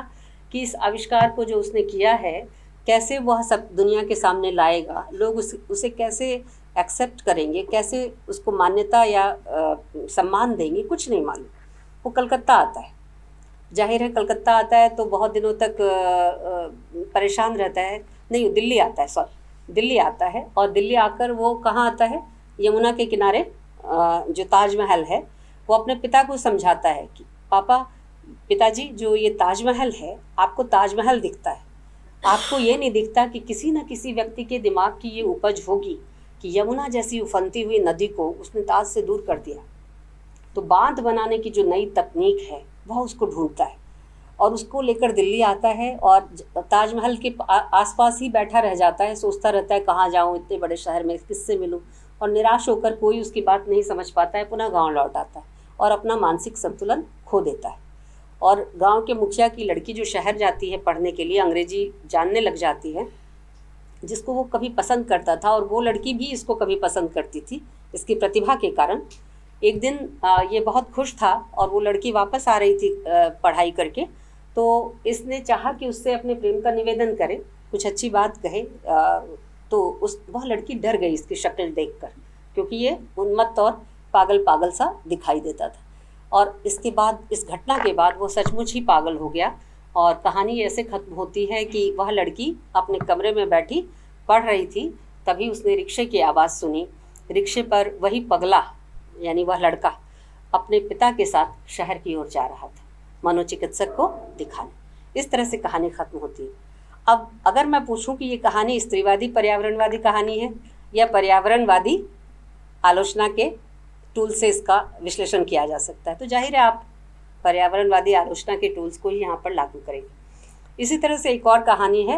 कि इस आविष्कार को जो उसने किया है कैसे वह सब दुनिया के सामने लाएगा, लोग उसे कैसे एक्सेप्ट करेंगे, कैसे उसको मान्यता या सम्मान देंगे, कुछ नहीं मालूम। वो कलकत्ता आता है, जाहिर है कलकत्ता आता है तो बहुत दिनों तक परेशान रहता है। नहीं, दिल्ली आता है, दिल्ली आता है और दिल्ली आकर वो कहाँ आता है, यमुना के किनारे जो ताजमहल है, वो अपने पिता को समझाता है कि पिताजी जो ये ताजमहल है, आपको ताजमहल दिखता है, आपको ये नहीं दिखता कि किसी न किसी व्यक्ति के दिमाग की ये उपज होगी कि यमुना जैसी उफनती हुई नदी को उसने ताज से दूर कर दिया। तो बांध बनाने की जो नई तकनीक है वह उसको ढूंढता है और उसको लेकर दिल्ली आता है और ताजमहल के आसपास ही बैठा रह जाता है, सोचता रहता है कहाँ जाऊँ, इतने बड़े शहर में किससे मिलूँ, और निराश होकर कोई उसकी बात नहीं समझ पाता है, पुनः गाँव लौट आता है और अपना मानसिक संतुलन खो देता है। और गांव के मुखिया की लड़की जो शहर जाती है पढ़ने के लिए, अंग्रेजी जानने लग जाती है, जिसको वो कभी पसंद करता था और वो लड़की भी इसको कभी पसंद करती थी इसकी प्रतिभा के कारण। एक दिन ये बहुत खुश था और वो लड़की वापस आ रही थी पढ़ाई करके, तो इसने चाहा कि उससे अपने प्रेम का निवेदन करे, कुछ अच्छी बात कहे। तो वह लड़की डर गई इसकी शक्ल देखकर, क्योंकि ये उन्मत्त और पागल सा दिखाई देता था। और इसके बाद, इस घटना के बाद वो सचमुच ही पागल हो गया और कहानी ऐसे ख़त्म होती है कि वह लड़की अपने कमरे में बैठी पढ़ रही थी, तभी उसने रिक्शे की आवाज़ सुनी। रिक्शे पर वही पगला यानी वह लड़का अपने पिता के साथ शहर की ओर जा रहा था, मनोचिकित्सक को दिखाने। इस तरह से कहानी ख़त्म होती है। अब अगर मैं पूछूं कि ये कहानी स्त्रीवादी पर्यावरणवादी कहानी है या पर्यावरणवादी आलोचना के टूल से इसका विश्लेषण किया जा सकता है, तो जाहिर है आप पर्यावरणवादी आलोचना के टूल्स को ही यहाँ पर लागू करेंगे। इसी तरह से एक और कहानी है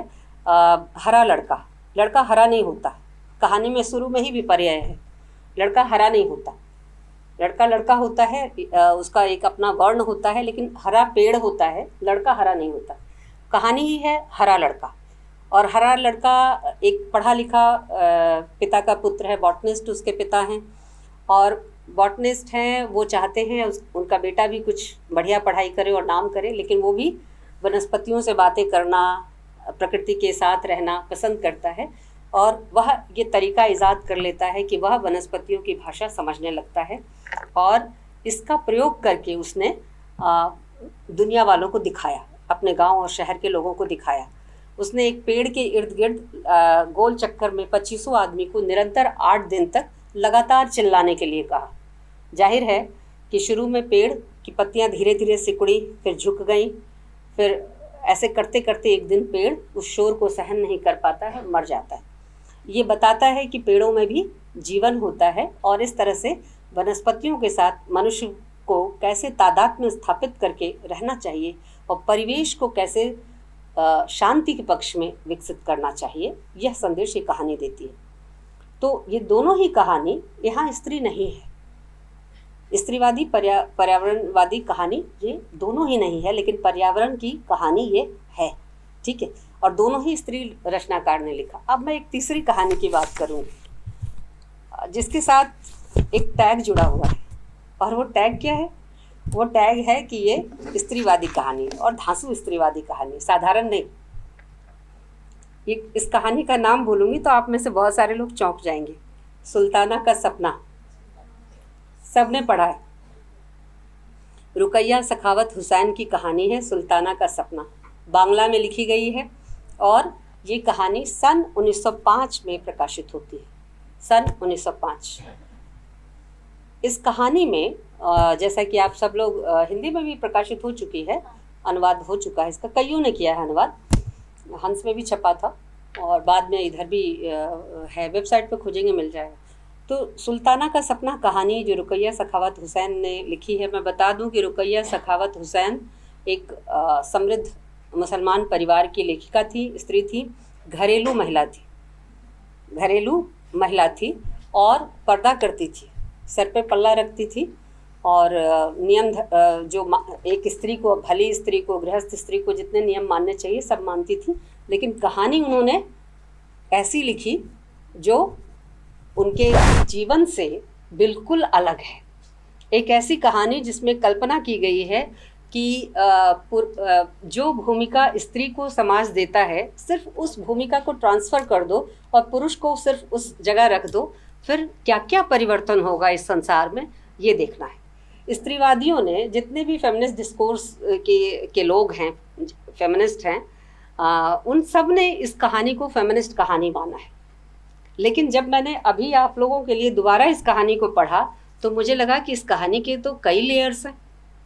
हरा लड़का। लड़का हरा नहीं होता, कहानी में शुरू में ही विपर्य है, लड़का हरा नहीं होता। लड़का लड़का होता है, उसका एक अपना वर्ण होता है, लेकिन हरा पेड़ होता है, लड़का हरा नहीं होता। कहानी ही है हरा लड़का। और हरा लड़का एक पढ़ा लिखा पिता का पुत्र है, बॉटनिस्ट उसके पिता हैं और बॉटनिस्ट हैं, वो चाहते हैं उनका बेटा भी कुछ बढ़िया पढ़ाई करे और नाम करे, लेकिन वो भी वनस्पतियों से बातें करना, प्रकृति के साथ रहना पसंद करता है और वह ये तरीका ईजाद कर लेता है कि वह वनस्पतियों की भाषा समझने लगता है और इसका प्रयोग करके उसने दुनिया वालों को दिखाया, अपने गांव और शहर के लोगों को दिखाया। उसने एक पेड़ के इर्द गिर्द गोल चक्कर में 2500 आदमी को निरंतर 8 दिन तक लगातार चिल्लाने के लिए कहा। जाहिर है कि शुरू में पेड़ की पत्तियां धीरे धीरे सिकुड़ी, फिर झुक गईं, फिर ऐसे करते करते एक दिन पेड़ उस शोर को सहन नहीं कर पाता है, मर जाता है। ये बताता है कि पेड़ों में भी जीवन होता है और इस तरह से वनस्पतियों के साथ मनुष्य को कैसे तादाद में स्थापित करके रहना चाहिए और परिवेश को कैसे शांति के पक्ष में विकसित करना चाहिए, यह संदेश ये कहानी देती है। तो ये दोनों ही कहानी, यहाँ स्त्री नहीं है, स्त्रीवादी पर्यावरणवादी कहानी ये दोनों ही नहीं है, लेकिन पर्यावरण की कहानी ये है, ठीक है। और दोनों ही स्त्री रचनाकार ने लिखा। अब मैं एक तीसरी कहानी की बात करूँगी जिसके साथ एक टैग जुड़ा हुआ है, और वो टैग क्या है? वो टैग है कि ये स्त्रीवादी कहानी और धांसू स्त्रीवादी कहानी, साधारण नहीं। ये इस कहानी का नाम बोलूँगी तो आप में से बहुत सारे लोग चौंक जाएंगे। सुल्ताना का सपना, सबने पढ़ा है। रुकैया सखावत हुसैन की कहानी है सुल्ताना का सपना। बांग्ला में लिखी गई है और ये कहानी सन 1905 में प्रकाशित होती है, सन 1905। इस कहानी में जैसा कि आप सब लोग, हिंदी में भी प्रकाशित हो चुकी है, अनुवाद हो चुका है इसका, कईयों ने किया है अनुवाद, हंस में भी छपा था और बाद में इधर भी है, वेबसाइट पे खोजेंगे मिल जाएगा। तो सुल्ताना का सपना कहानी जो रुकैया सखावत हुसैन ने लिखी है, मैं बता दूं कि रुकैया सखावत हुसैन एक समृद्ध मुसलमान परिवार की लेखिका थी, स्त्री थी, घरेलू महिला थी और पर्दा करती थी, सर पे पल्ला रखती थी और नियम जो एक स्त्री को, भली स्त्री को, गृहस्थ स्त्री को जितने नियम मानने चाहिए सब मानती थी। लेकिन कहानी उन्होंने ऐसी लिखी जो उनके जीवन से बिल्कुल अलग है। एक ऐसी कहानी जिसमें कल्पना की गई है कि जो भूमिका स्त्री को समाज देता है, सिर्फ उस भूमिका को ट्रांसफ़र कर दो और पुरुष को सिर्फ उस जगह रख दो, फिर क्या क्या परिवर्तन होगा इस संसार में, ये देखना है। स्त्रीवादियों ने, जितने भी फेमिनिस्ट डिस्कोर्स के लोग हैं, फेमिनिस्ट हैं, उन सब ने इस कहानी को फेमिनिस्ट कहानी माना है। लेकिन जब मैंने अभी आप लोगों के लिए दोबारा इस कहानी को पढ़ा तो मुझे लगा कि इस कहानी के तो कई लेयर्स हैं,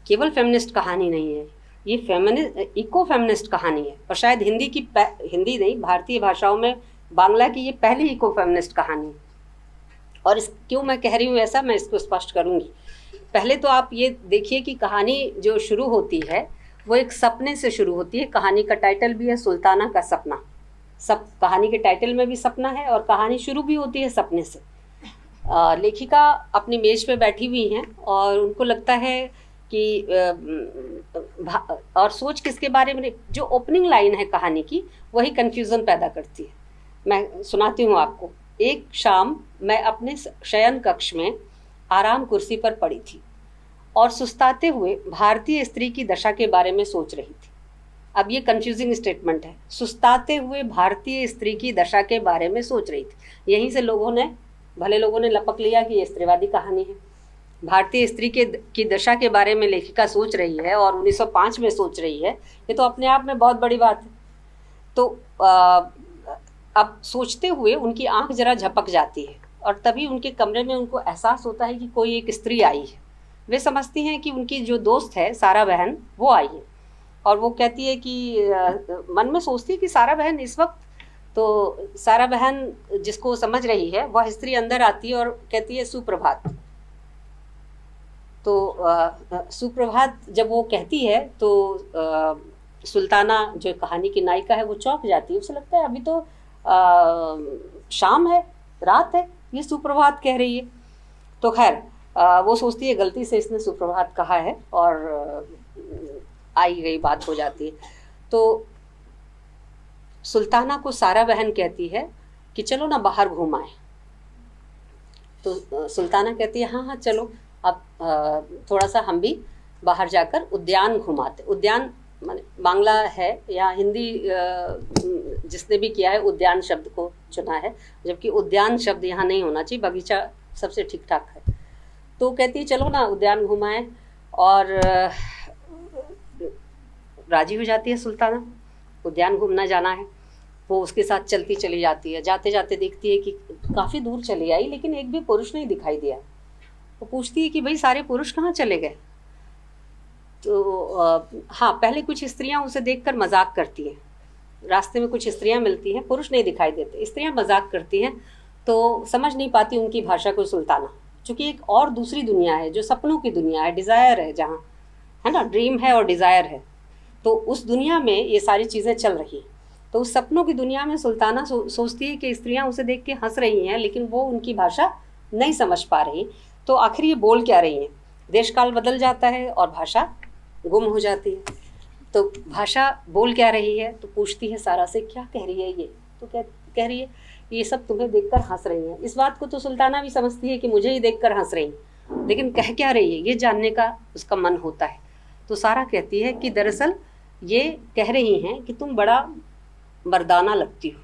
केवल फेमिनिस्ट कहानी नहीं है, ये इको फेमिनिस्ट कहानी है। और शायद हिंदी नहीं, भारतीय भाषाओं में बांग्ला की ये पहली इको फेमिनिस्ट कहानी है। और क्यों मैं कह रही हूँ ऐसा, मैं इसको स्पष्ट करूँगी। पहले तो आप ये देखिए कि कहानी जो शुरू होती है वो एक सपने से शुरू होती है। कहानी का टाइटल भी है सुल्ताना का सपना। सब कहानी के टाइटल में भी सपना है और कहानी शुरू भी होती है सपने से। लेखिका अपनी मेज पे बैठी हुई हैं और उनको लगता है कि और सोच किसके बारे में, जो ओपनिंग लाइन है कहानी की वही कन्फ्यूज़न पैदा करती है। मैं सुनाती हूँ आपको। एक शाम मैं अपने शयन कक्ष में आराम कुर्सी पर पड़ी थी और सुस्ताते हुए भारतीय स्त्री की दशा के बारे में सोच रही थी। अब ये कंफ्यूजिंग स्टेटमेंट है, सुस्ताते हुए भारतीय स्त्री की दशा के बारे में सोच रही थी। यहीं से भले लोगों ने लपक लिया कि ये स्त्रीवादी कहानी है। भारतीय स्त्री की दशा के बारे में लेखिका सोच रही है और 1905 में सोच रही है, ये तो अपने आप में बहुत बड़ी बात है। तो अब सोचते हुए उनकी आंख जरा झपक जाती है और तभी उनके कमरे में उनको एहसास होता है कि कोई एक स्त्री आई है। वे समझती हैं कि उनकी जो दोस्त है सारा बहन, वो आई है और वो कहती है कि मन में सोचती है कि सारा बहन इस वक्त, तो सारा बहन जिसको समझ रही है वह स्त्री अंदर आती है और कहती है सुप्रभात। तो सुप्रभात जब वो कहती है तो सुल्ताना जो कहानी की नायिका है वो चौंक जाती है। उसे लगता है अभी तो शाम है, रात है, ये सुप्रभात कह रही है। तो खैर वो सोचती है गलती से इसने सुप्रभात कहा है और आई गई बात हो जाती है। तो सुल्ताना को सारा बहन कहती है कि चलो ना बाहर घूम आए। तो सुल्ताना कहती है हाँ चलो, अब थोड़ा सा हम भी बाहर जाकर उद्यान घुमाते। उद्यान माने बांग्ला है या हिंदी जिसने भी किया है उद्यान शब्द को चुना है, जबकि उद्यान शब्द यहाँ नहीं होना चाहिए, बगीचा सबसे ठीक ठाक है। तो कहती है चलो ना उद्यान घुमाएं। और राजी हो जाती है सुल्ताना, उद्यान घूमना जाना है। वो उसके साथ चलती चली जाती है। जाते जाते देखती है कि काफ़ी दूर चली आई लेकिन एक भी पुरुष नहीं दिखाई दिया। वो पूछती है कि भाई सारे पुरुष कहाँ चले गए। तो हाँ, पहले कुछ स्त्रियाँ उसे देखकर मजाक करती हैं। रास्ते में कुछ स्त्रियाँ मिलती हैं, पुरुष नहीं दिखाई देते, स्त्रियाँ मजाक करती हैं। तो समझ नहीं पाती उनकी भाषा को सुल्ताना, क्योंकि एक और दूसरी दुनिया है जो सपनों की दुनिया है, डिज़ायर है, जहाँ है ना, ड्रीम है और डिज़ायर है। तो उस दुनिया में ये सारी चीज़ें चल रही हैं। तो उस सपनों की दुनिया में सुल्ताना सोचती है कि स्त्रियां उसे देख के हंस रही हैं, लेकिन वो उनकी भाषा नहीं समझ पा रही। तो आखिर ये बोल क्या रही हैं। देश काल बदल जाता है और भाषा गुम हो जाती है। तो भाषा बोल क्या रही है, तो पूछती है सारा से, क्या कह रही है ये। तो कह रही है ये सब तुम्हें देखकर हंस रही हैं। इस बात को तो सुल्ताना भी समझती है कि मुझे ही देखकर हंस रही हैं, लेकिन कह क्या रही है ये जानने का उसका मन होता है। तो सारा कहती है कि दरअसल ये कह रही हैं कि तुम बड़ा मर्दाना लगती हो।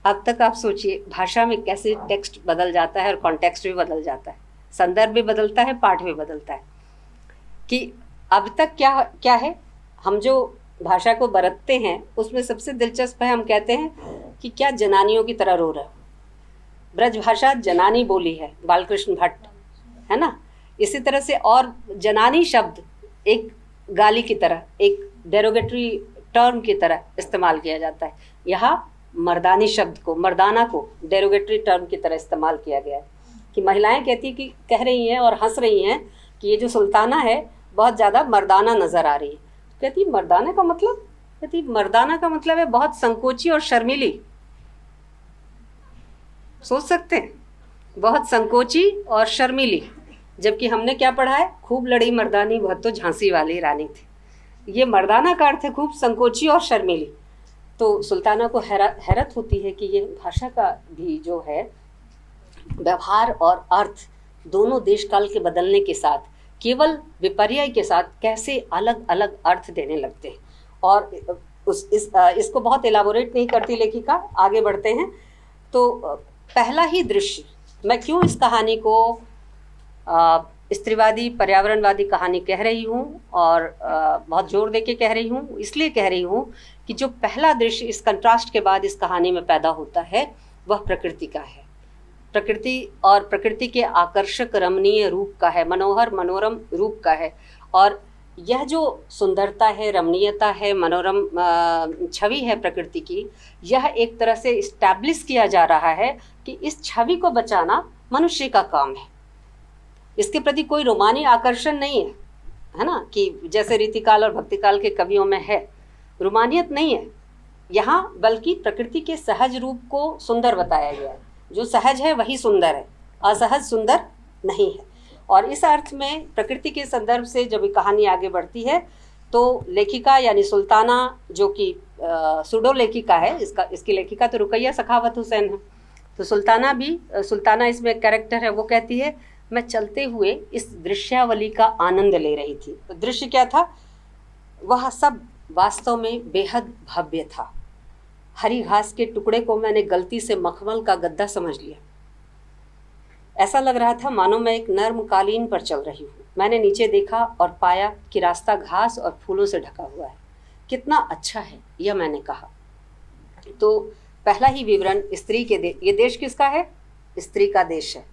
अब तक आप सोचिए भाषा में कैसे टेक्स्ट बदल जाता है और कॉन्टेक्स्ट भी बदल जाता है, संदर्भ भी बदलता है, पाठ भी बदलता है। कि अब तक क्या है, हम जो भाषा को बरतते हैं उसमें सबसे दिलचस्प है, हम कहते हैं कि क्या जनानियों की तरह रो रहा है। ब्रज भाषा जनानी बोली है, बालकृष्ण भट्ट, है ना। इसी तरह से और जनानी शब्द एक गाली की तरह, एक डेरोगेटरी टर्म की तरह इस्तेमाल किया जाता है। यहाँ मर्दानी शब्द को, मर्दाना को डेरोगेटरी टर्म की तरह इस्तेमाल किया गया है। कि महिलाएं कहती कि कह रही हैं और हंस रही हैं कि ये जो सुल्ताना है बहुत ज़्यादा मर्दाना नज़र आ रही है। कहती मर्दाना का मतलब, कहती मर्दाना का मतलब है बहुत संकोची और शर्मीली। सोच सकते हैं, बहुत संकोची और शर्मीली। जबकि हमने क्या पढ़ा है, खूब लड़ी मर्दानी बहुत तो झांसी वाली रानी थी। ये मर्दाना का अर्थ है खूब संकोची और शर्मीली। तो सुल्ताना को हैरत होती है कि ये भाषा का भी जो है व्यवहार और अर्थ दोनों देश काल के बदलने के साथ, केवल विपर्य के साथ कैसे अलग अलग अर्थ देने लगते हैं। और इसको बहुत एलाबोरेट नहीं करती लेखिका, आगे बढ़ते हैं। तो पहला ही दृश्य, मैं क्यों इस कहानी को स्त्रीवादी पर्यावरणवादी कहानी कह रही हूँ और बहुत जोर दे के कह रही हूँ, इसलिए कह रही हूँ कि जो पहला दृश्य इस कंट्रास्ट के बाद इस कहानी में पैदा होता है वह प्रकृति का है। प्रकृति और प्रकृति के आकर्षक रमणीय रूप का है, मनोहर मनोरम रूप का है। और यह जो सुंदरता है, रमणीयता है, मनोरम छवि है प्रकृति की, यह एक तरह से इस्टेब्लिश किया जा रहा है कि इस छवि को बचाना मनुष्य का काम है। इसके प्रति कोई रोमानी आकर्षण नहीं है ना, कि जैसे रीतिकाल और भक्तिकाल के कवियों में है, रोमानियत नहीं है यहाँ, बल्कि प्रकृति के सहज रूप को सुंदर बताया गया है। जो सहज है वही सुंदर है, असहज सुंदर नहीं है। और इस अर्थ में प्रकृति के संदर्भ से जब कहानी आगे बढ़ती है तो लेखिका यानी सुल्ताना, जो कि सुडो लेखिका है, इसकी लेखिका तो रुकैया सखावत हुसैन है। तो सुल्ताना इसमें कैरेक्टर है। वो कहती है मैं चलते हुए इस दृश्यावली का आनंद ले रही थी। तो दृश्य क्या था, वह सब वास्तव में बेहद भव्य था। हरी घास के टुकड़े को मैंने गलती से मखमल का गद्दा समझ लिया। ऐसा लग रहा था मानो मैं एक नर्म कालीन पर चल रही हूँ। मैंने नीचे देखा और पाया कि रास्ता घास और फूलों से ढका हुआ है। कितना अच्छा है, यह मैंने कहा। तो पहला ही विवरण स्त्री के ये देश किसका है, स्त्री का देश है।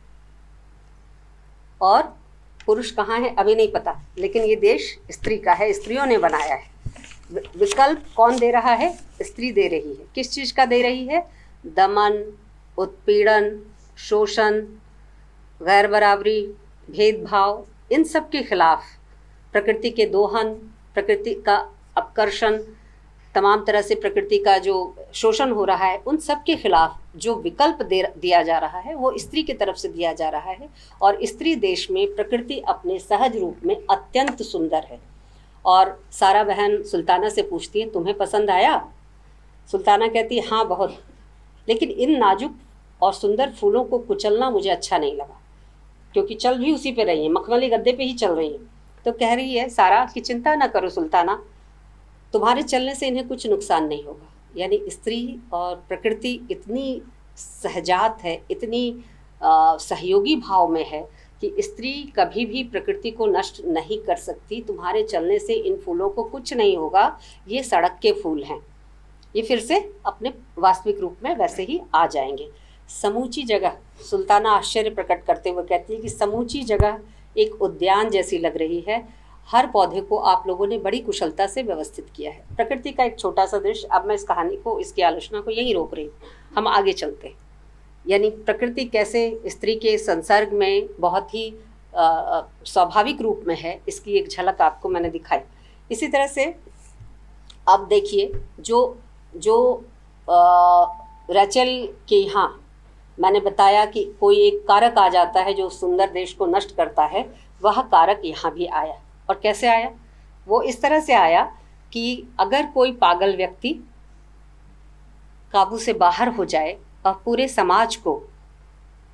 और पुरुष कहाँ है अभी नहीं पता, लेकिन ये देश स्त्री का है, स्त्रियों ने बनाया है। विकल्प कौन दे रहा है, स्त्री दे रही है। किस चीज़ का दे रही है, दमन, उत्पीड़न, शोषण, गैर बराबरी, भेदभाव, इन सब के खिलाफ प्रकृति के दोहन, प्रकृति का अपकर्षण, तमाम तरह से प्रकृति का जो शोषण हो रहा है, उन सब के खिलाफ जो विकल्प दिया जा रहा है वो स्त्री की तरफ से दिया जा रहा है। और स्त्री देश में प्रकृति अपने सहज रूप में अत्यंत सुंदर है। और सारा बहन सुल्ताना से पूछती है तुम्हें पसंद आया। सुल्ताना कहती है हाँ बहुत, लेकिन इन नाजुक और सुंदर फूलों को कुचलना मुझे अच्छा नहीं लगा, क्योंकि चल भी उसी पे रही है, मखमली गद्दे पे ही चल रही है। तो कह रही है सारा कि चिंता ना करो सुल्ताना, तुम्हारे चलने से इन्हें कुछ नुकसान नहीं होगा। यानी स्त्री और प्रकृति इतनी सहजात है, इतनी सहयोगी भाव में है कि स्त्री कभी भी प्रकृति को नष्ट नहीं कर सकती। तुम्हारे चलने से इन फूलों को कुछ नहीं होगा, ये सड़क के फूल हैं, ये फिर से अपने वास्तविक रूप में वैसे ही आ जाएंगे। समूची जगह, सुल्ताना आश्चर्य प्रकट करते हुए कहती है कि समूची जगह एक उद्यान जैसी लग रही है। हर पौधे को आप लोगों ने बड़ी कुशलता से व्यवस्थित किया है। प्रकृति का एक छोटा सा दृश्य। अब मैं इस कहानी को, इसकी आलोचना को यहीं रोक रही हूँ, हम आगे चलते हैं। यानी प्रकृति कैसे स्त्री के संसर्ग में बहुत ही स्वाभाविक रूप में है, इसकी एक झलक आपको मैंने दिखाई। इसी तरह से अब देखिए, जो रैचल के यहाँ मैंने बताया कि कोई एक कारक आ जाता है जो सुंदर देश को नष्ट करता है, वह कारक यहाँ भी आया। और कैसे आया? वो इस तरह से आया कि अगर कोई पागल व्यक्ति काबू से बाहर हो जाए और पूरे समाज को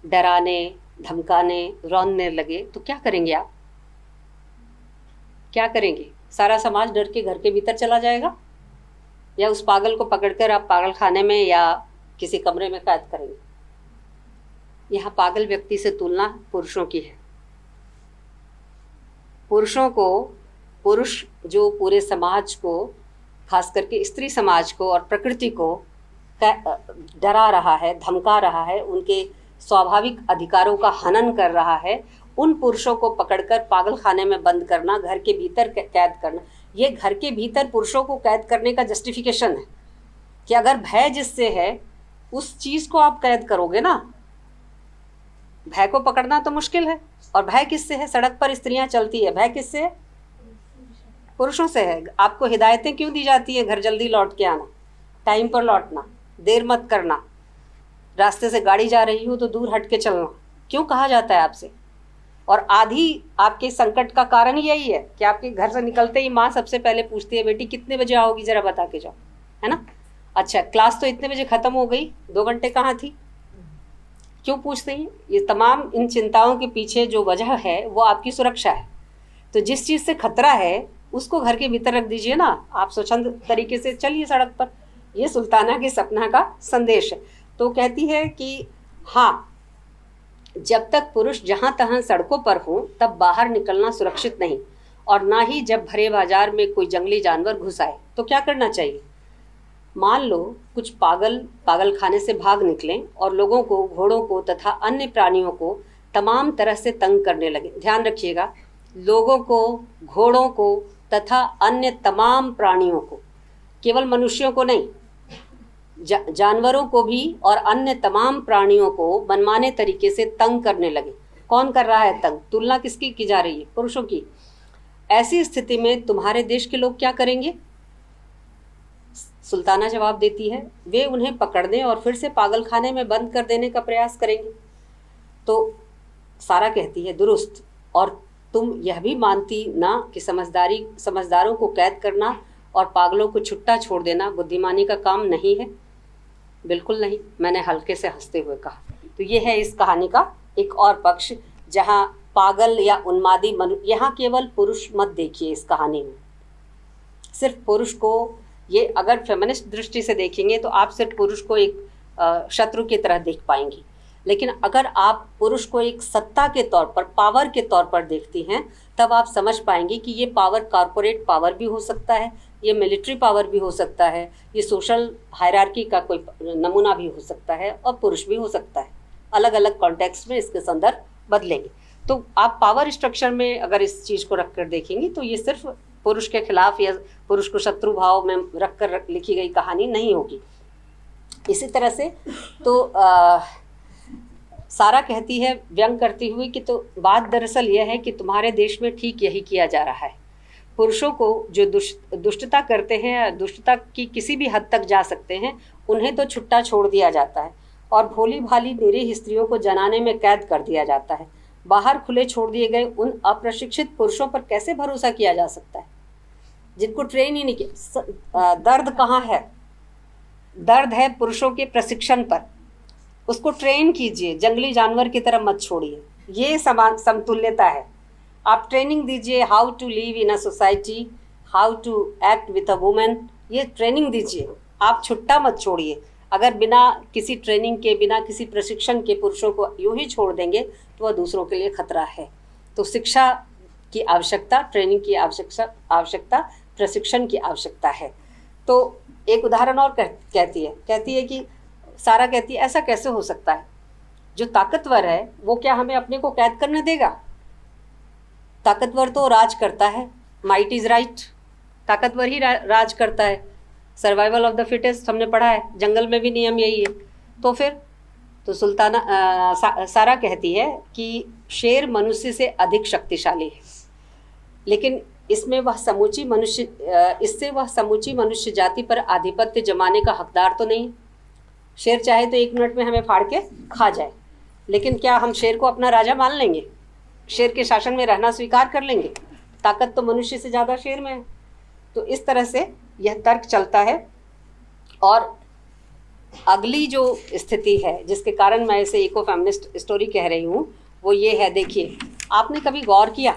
डराने, धमकाने, रौंदने लगे, तो क्या करेंगे आप? क्या करेंगे? सारा समाज डर के घर के भीतर चला जाएगा, या उस पागल को पकड़कर आप पागल खाने में या किसी कमरे में कैद करेंगे? यहाँ पागल व्यक्ति से तुलना पुरुषों की है। पुरुषों को, पुरुष जो पूरे समाज को, खास करके स्त्री समाज को और प्रकृति को डरा रहा है, धमका रहा है, उनके स्वाभाविक अधिकारों का हनन कर रहा है, उन पुरुषों को पकड़कर पागल खाने में बंद करना, घर के भीतर कैद करना, ये घर के भीतर पुरुषों को कैद करने का जस्टिफिकेशन है कि अगर भय जिससे है उस चीज़ को आप कैद करोगे ना। भय को पकड़ना तो मुश्किल है, और भय किससे है? सड़क पर स्त्रियां चलती है, भय किससे है? पुरुषों से है। आपको हिदायतें क्यों दी जाती है? घर जल्दी लौट के आना, टाइम पर लौटना, देर मत करना, रास्ते से गाड़ी जा रही हो तो दूर हट के चलना, क्यों कहा जाता है आपसे? और आधी आपके संकट का कारण यही है कि आपके घर से निकलते ही माँ सबसे पहले पूछती है, बेटी कितने बजे आओगी, जरा बता के जाओ, है ना? अच्छा, क्लास तो इतने बजे ख़त्म हो गई, 2 घंटे कहाँ थी? क्यों पूछते हैं? ये तमाम इन चिंताओं के पीछे जो वजह है वो आपकी सुरक्षा है। तो जिस चीज़ से खतरा है उसको घर के भीतर रख दीजिए ना, आप स्वच्छंद तरीके से चलिए सड़क पर। ये सुल्ताना के सपना का संदेश है। तो कहती है कि हाँ, जब तक पुरुष जहाँ तहाँ सड़कों पर हों तब बाहर निकलना सुरक्षित नहीं, और ना ही जब भरे बाजार में कोई जंगली जानवर घुस आए। तो क्या करना चाहिए? मान लो कुछ पागल खाने से भाग निकलें और लोगों को, घोड़ों को तथा अन्य प्राणियों को तमाम तरह से तंग करने लगे। ध्यान रखिएगा, लोगों को, घोड़ों को तथा अन्य तमाम प्राणियों को, केवल मनुष्यों को नहीं, जानवरों को भी और अन्य तमाम प्राणियों को मनमाने तरीके से तंग करने लगे। कौन कर रहा है तंग? तुलना किसकी की जा रही है? पुरुषों की। ऐसी स्थिति में तुम्हारे देश के लोग क्या करेंगे? सुल्ताना जवाब देती है, वे उन्हें पकड़ने और फिर से पागल खाने में बंद कर देने का प्रयास करेंगे। तो सारा कहती है, दुरुस्त। और तुम यह भी मानती ना कि समझदारों को कैद करना और पागलों को छुट्टा छोड़ देना बुद्धिमानी का काम नहीं है? बिल्कुल नहीं, मैंने हल्के से हंसते हुए कहा। तो ये है इस कहानी का एक और पक्ष, जहाँ पागल या उन्मादी यहाँ केवल पुरुष मत देखिए इस कहानी में। सिर्फ पुरुष को, ये अगर फेमिनिस्ट दृष्टि से देखेंगे तो आप सिर्फ पुरुष को एक शत्रु की तरह देख पाएंगी, लेकिन अगर आप पुरुष को एक सत्ता के तौर पर, पावर के तौर पर देखती हैं, तब आप समझ पाएंगे कि ये पावर कॉरपोरेट पावर भी हो सकता है, ये मिलिट्री पावर भी हो सकता है, ये सोशल हायरार्की का कोई नमूना भी हो सकता है, और पुरुष भी हो सकता है। अलग अलग कॉन्टेक्स्ट में इसके संदर्भ बदलेंगे। तो आप पावर स्ट्रक्चर में अगर इस चीज़ को रख कर देखेंगी तो ये सिर्फ पुरुष के खिलाफ या पुरुष को शत्रु भाव में रख कर लिखी गई कहानी नहीं होगी। इसी तरह से तो सारा कहती है, व्यंग करती हुई, कि तो बात दरअसल यह है कि तुम्हारे देश में ठीक यही किया जा रहा है। पुरुषों को जो दुष्टता करते हैं, दुष्टता की किसी भी हद तक जा सकते हैं, उन्हें तो छुट्टा छोड़ दिया जाता है, और भोली भाली निरीह स्त्रियों को जनाने में कैद कर दिया जाता है। बाहर खुले छोड़ दिए गए उन अप्रशिक्षित पुरुषों पर कैसे भरोसा किया जा सकता है, जिनको ट्रेन ही नहीं किया? दर्द कहाँ है? दर्द है पुरुषों के प्रशिक्षण पर। उसको ट्रेन कीजिए, जंगली जानवर की तरह मत छोड़िए। ये समतुल्यता है। आप ट्रेनिंग दीजिए, how to live in a society, how to act with a women, ये ट्रेनिंग दीजिए। आप छुट्टा मत छोड़िए। अगर बिना किसी ट्रेनिंग के, बिना किसी प्रशिक्षण के पुरुषों को यूं ही छोड़ देंगे तो वह दूसरों के लिए खतरा है। तो शिक्षा की आवश्यकता, ट्रेनिंग की आवश्यकता, प्रशिक्षण की आवश्यकता है। तो एक उदाहरण और कहती है कि सारा कहती है ऐसा कैसे हो सकता है, जो ताकतवर है वो क्या हमें अपने को कैद करने देगा? ताकतवर तो राज करता है, माइट इज़ राइट, ताकतवर ही राज करता है। सर्वाइवल ऑफ द फिटेस्ट हमने पढ़ा है, जंगल में भी नियम यही है। तो फिर तो सारा कहती है कि शेर मनुष्य से अधिक शक्तिशाली है, लेकिन इससे वह समूची मनुष्य जाति पर आधिपत्य जमाने का हकदार तो नहीं। शेर चाहे तो 1 मिनट में हमें फाड़ के खा जाए, लेकिन क्या हम शेर को अपना राजा मान लेंगे? शेर के शासन में रहना स्वीकार कर लेंगे? ताकत तो मनुष्य से ज़्यादा शेर में है। तो इस तरह से यह तर्क चलता है। और अगली जो स्थिति है जिसके कारण मैं इसे इको फेमिनिस्ट स्टोरी कह रही हूँ वो ये है, देखिए आपने कभी गौर किया,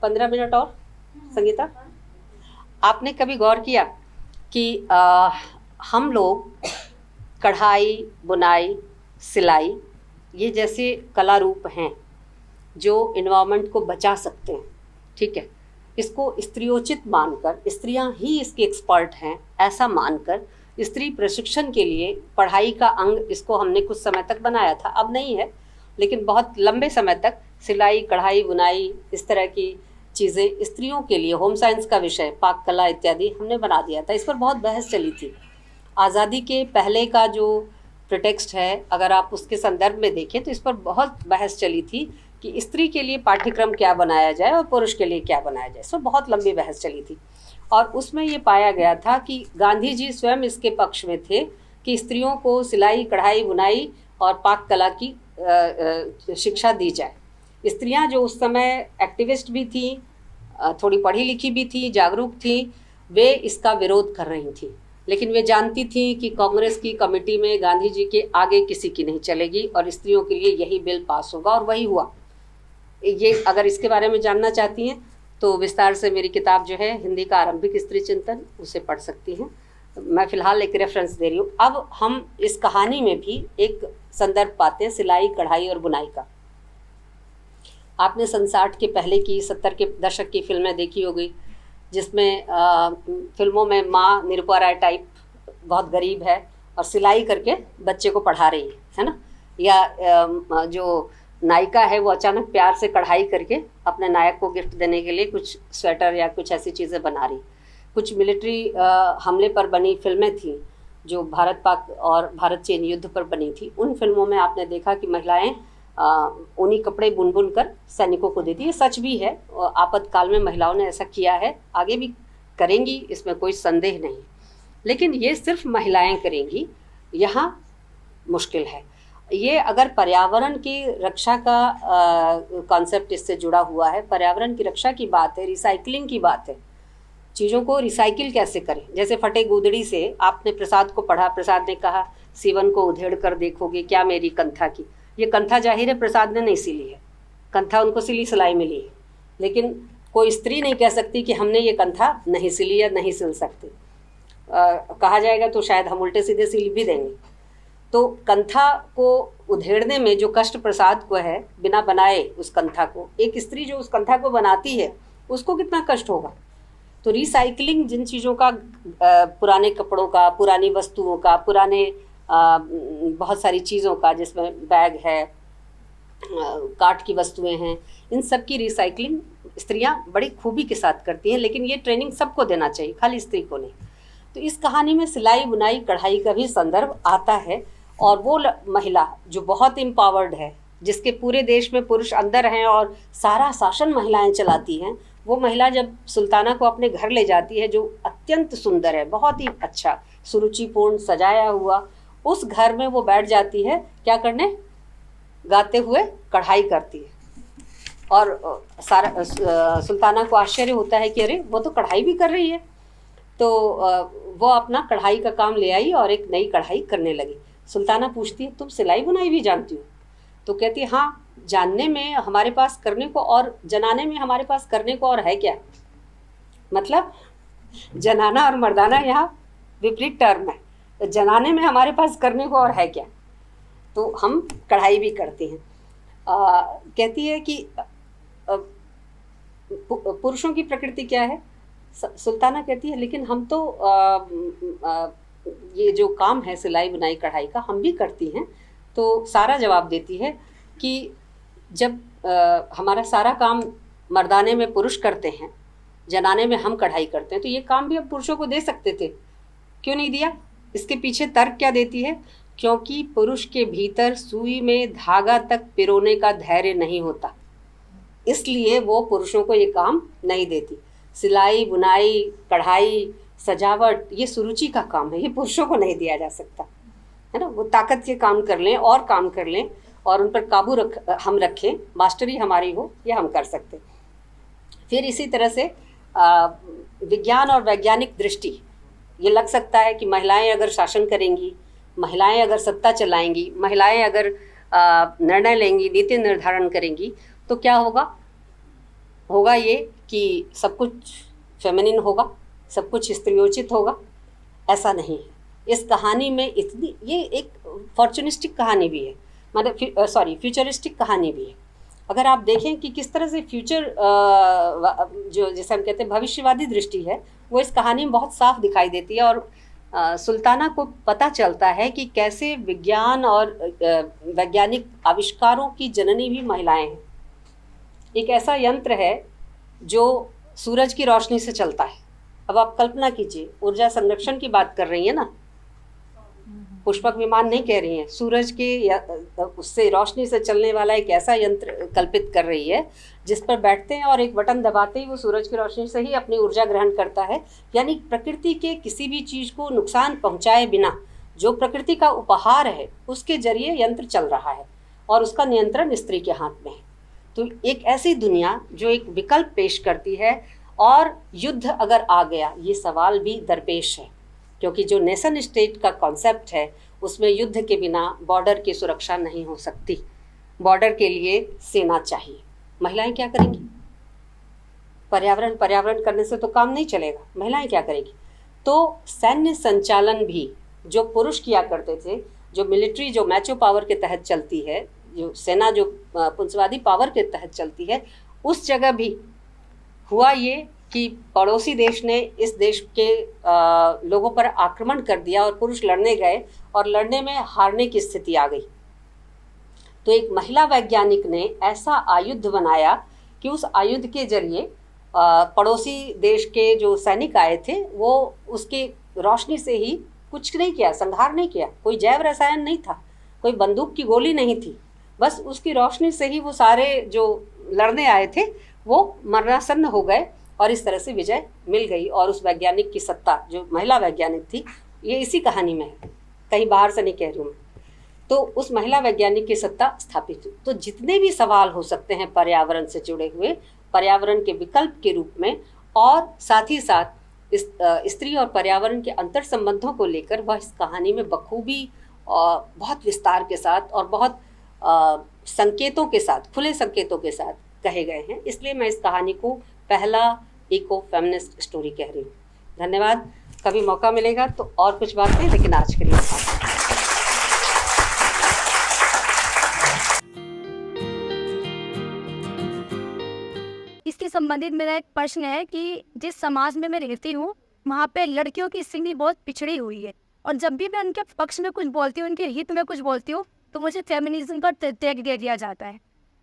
15 मिनट और संगीता, आपने कभी गौर किया कि हम लोग कढ़ाई, बुनाई, सिलाई ये जैसे कला रूप हैं जो इन्वायरमेंट को बचा सकते हैं, ठीक है, इसको स्त्रियोचित मानकर, स्त्रियां ही इसके एक्सपर्ट हैं ऐसा मानकर स्त्री प्रशिक्षण के लिए पढ़ाई का अंग इसको हमने कुछ समय तक बनाया था। अब नहीं है, लेकिन बहुत लंबे समय तक सिलाई, कढ़ाई, बुनाई इस तरह की चीज़ें स्त्रियों के लिए, होम साइंस का विषय, पाक कला इत्यादि हमने बना दिया था। इस पर बहुत बहस चली थी। आज़ादी के पहले का जो प्रिटेक्स्ट है, अगर आप उसके संदर्भ में देखें तो इस पर बहुत बहस चली थी कि स्त्री के लिए पाठ्यक्रम क्या बनाया जाए और पुरुष के लिए क्या बनाया जाए। सो बहुत लंबी बहस चली थी और उसमें ये पाया गया था कि गांधी जी स्वयं इसके पक्ष में थे कि स्त्रियों को सिलाई, कढ़ाई, बुनाई और पाक कला की शिक्षा दी जाए। स्त्रियां जो उस समय एक्टिविस्ट भी थी, थोड़ी पढ़ी लिखी भी थी, जागरूक थी, वे इसका विरोध कर रही थी, लेकिन वे जानती थी कि कांग्रेस की कमेटी में गांधी जी के आगे किसी की नहीं चलेगी और स्त्रियों के लिए यही बिल पास होगा, और वही हुआ। ये अगर इसके बारे में जानना चाहती हैं तो विस्तार से मेरी किताब जो है हिंदी का आरंभिक स्त्री चिंतन, उसे पढ़ सकती हैं। मैं फ़िलहाल एक रेफरेंस दे रही हूँ। अब हम इस कहानी में भी एक संदर्भ पाते हैं सिलाई, कढ़ाई और बुनाई का। आपने 60 के पहले की, 70 के दशक की फिल्में देखी होगी जिसमें फिल्मों में माँ निरूपा राय टाइप बहुत गरीब है और सिलाई करके बच्चे को पढ़ा रही है ना, या जो नायिका है वो अचानक प्यार से कढ़ाई करके अपने नायक को गिफ्ट देने के लिए कुछ स्वेटर या कुछ ऐसी चीज़ें बना रही। कुछ मिलिट्री हमले पर बनी फिल्में थी जो भारत पाक और भारत चीन युद्ध पर बनी थी। उन फिल्मों में आपने देखा कि महिलाएं ऊनी कपड़े बुन बुन कर सैनिकों को देती है। सच भी है, आपातकाल में महिलाओं ने ऐसा किया है, आगे भी करेंगी, इसमें कोई संदेह नहीं। लेकिन ये सिर्फ महिलाएं करेंगी, यहाँ मुश्किल है। ये अगर पर्यावरण की रक्षा का कॉन्सेप्ट इससे जुड़ा हुआ है, पर्यावरण की रक्षा की बात है, रिसाइकलिंग की बात है, चीज़ों को रिसाइकिल कैसे करें। जैसे फटे गुदड़ी से आपने प्रसाद को पढ़ा, प्रसाद ने कहा सीवन को उधेड़ कर देखोगे क्या मेरी कंथा की। ये कंथा जाहिर है प्रसाद ने नहीं सिली है, कंथा उनको सिली सिलाई मिली है, लेकिन कोई स्त्री नहीं कह सकती कि हमने ये कंथा नहीं सिली या नहीं सिल सकती। कहा जाएगा तो शायद हम उल्टे सीधे सिल भी देंगे। तो कंथा को उधेड़ने में जो कष्ट प्रसाद को है, बिना बनाए उस कंथा को, एक स्त्री जो उस कंथा को बनाती है उसको कितना कष्ट होगा। तो रिसाइकलिंग जिन चीज़ों का, पुराने कपड़ों का, पुरानी वस्तुओं का, पुराने बहुत सारी चीज़ों का, जिसमें बैग है, काठ की वस्तुएं हैं, इन सब की रिसाइकलिंग स्त्रियां बड़ी खूबी के साथ करती हैं। लेकिन ये ट्रेनिंग सबको देना चाहिए, खाली स्त्री को नहीं। तो इस कहानी में सिलाई, बुनाई, कढ़ाई का भी संदर्भ आता है। और वो महिला जो बहुत एम्पावर्ड है, जिसके पूरे देश में पुरुष अंदर हैं और सारा शासन महिलाएं चलाती हैं, वो महिला जब सुल्ताना को अपने घर ले जाती है, जो अत्यंत सुंदर है, बहुत ही अच्छा सुरुचिपूर्ण सजाया हुआ, उस घर में वो बैठ जाती है क्या करने, गाते हुए कढ़ाई करती है। और सारा सुल्ताना को आश्चर्य होता है कि अरे वो तो कढ़ाई भी कर रही है। तो वो अपना कढ़ाई का काम ले आई और एक नई कढ़ाई करने लगी। सुल्ताना पूछती है तुम सिलाई बुनाई भी जानती हो? तो कहती है हाँ, जानने में हमारे पास करने को और जनाने में हमारे पास करने को और है क्या। मतलब जनाना और मर्दाना यहाँ विपरीत टर्म है। जनाने में हमारे पास करने को और है क्या, तो हम कढ़ाई भी करते हैं। कहती है कि पुरुषों की प्रकृति क्या है, सुल्ताना कहती है, लेकिन हम तो ये जो काम है सिलाई बुनाई कढ़ाई का हम भी करती हैं। तो सारा जवाब देती है कि जब हमारा सारा काम मर्दाने में पुरुष करते हैं, जनाने में हम कढ़ाई करते हैं, तो ये काम भी अब पुरुषों को दे सकते थे, क्यों नहीं दिया? इसके पीछे तर्क क्या देती है? क्योंकि पुरुष के भीतर सुई में धागा तक पिरोने का धैर्य नहीं होता, इसलिए वो पुरुषों को ये काम नहीं देती। सिलाई बुनाई कढ़ाई सजावट ये सुरुचि का काम है, ये पुरुषों को नहीं दिया जा सकता, है ना। वो ताकत के काम कर लें और काम कर लें और उन पर काबू हम रखें, मास्टरी हमारी हो, ये हम कर सकते। फिर इसी तरह से विज्ञान और वैज्ञानिक दृष्टि, ये लग सकता है कि महिलाएं अगर शासन करेंगी, महिलाएं अगर सत्ता चलाएंगी, महिलाएं अगर निर्णय लेंगी, नीति निर्धारण करेंगी, तो क्या होगा? होगा ये कि सब कुछ फेमिनिन होगा, सब कुछ स्त्रियोचित होगा। ऐसा नहीं है। इस कहानी में इतनी, ये एक फॉर्चुनिस्टिक कहानी भी है, मतलब फ्यूचरिस्टिक कहानी भी है। अगर आप देखें कि किस तरह से फ्यूचर जो जैसे हम कहते हैं भविष्यवादी दृष्टि है, वो इस कहानी में बहुत साफ दिखाई देती है। और सुल्ताना को पता चलता है कि कैसे विज्ञान और वैज्ञानिक आविष्कारों की जननी भी महिलाएं हैं। एक ऐसा यंत्र है जो सूरज की रोशनी से चलता है। अब आप कल्पना कीजिए, ऊर्जा संरक्षण की बात कर रही है ना, पुष्पक विमान नहीं कह रही हैं, सूरज के उससे रोशनी से चलने वाला एक ऐसा यंत्र कल्पित कर रही है जिस पर बैठते हैं और एक बटन दबाते ही वो सूरज की रोशनी से ही अपनी ऊर्जा ग्रहण करता है। यानी प्रकृति के किसी भी चीज़ को नुकसान पहुंचाए बिना जो प्रकृति का उपहार है उसके जरिए यंत्र चल रहा है और उसका नियंत्रण स्त्री के हाथ में है। तो एक ऐसी दुनिया जो एक विकल्प पेश करती है, और युद्ध अगर आ गया, ये सवाल भी दरपेश है, क्योंकि जो नेशन स्टेट का कॉन्सेप्ट है उसमें युद्ध के बिना बॉर्डर की सुरक्षा नहीं हो सकती। बॉर्डर के लिए सेना चाहिए। महिलाएं क्या करेंगी? पर्यावरण करने से तो काम नहीं चलेगा, महिलाएं क्या करेंगी? तो सैन्य संचालन भी जो पुरुष किया करते थे, जो मिलिट्री जो मैचो पावर के तहत चलती है, जो सेना जो पुंसवादी पावर के तहत चलती है, उस जगह भी हुआ ये कि पड़ोसी देश ने इस देश के लोगों पर आक्रमण कर दिया और पुरुष लड़ने गए और लड़ने में हारने की स्थिति आ गई। तो एक महिला वैज्ञानिक ने ऐसा आयुध बनाया कि उस आयुध के जरिए पड़ोसी देश के जो सैनिक आए थे वो उसकी रोशनी से ही कुछ नहीं किया, संहार नहीं किया। कोई जैव रसायन नहीं था, कोई बंदूक की गोली नहीं थी, बस उसकी रोशनी से ही वो सारे जो लड़ने आए थे वो मरणासन्न हो गए और इस तरह से विजय मिल गई। और उस वैज्ञानिक की सत्ता, जो महिला वैज्ञानिक थी, ये इसी कहानी में है, कहीं बाहर से नहीं कह रही हूँ मैं, तो उस महिला वैज्ञानिक की सत्ता स्थापित हुई। तो जितने भी सवाल हो सकते हैं पर्यावरण से जुड़े हुए, पर्यावरण के विकल्प के रूप में, और साथ ही साथ इस स्त्री और पर्यावरण के अंतर संबंधों को लेकर वह इस कहानी में बखूबी और बहुत विस्तार के साथ और बहुत संकेतों के साथ, खुले संकेतों के साथ कहे गए हैं। इसलिए मैं इस कहानी को पहला इको फेमिनिस्ट स्टोरी कह रही हूँ। धन्यवाद। कभी मौका मिलेगा तो और कुछ बातें, लेकिन आज के लिए इसके संबंधित मेरा एक प्रश्न है कि जिस समाज में मैं रहती हूँ वहाँ पे लड़कियों की स्थिति बहुत पिछड़ी हुई है, और जब भी मैं उनके पक्ष में कुछ बोलती हूँ, उनके हित में कुछ बोलती हूँ, तो मुझे फेमिनिज्म का टैग दे दिया जाता है।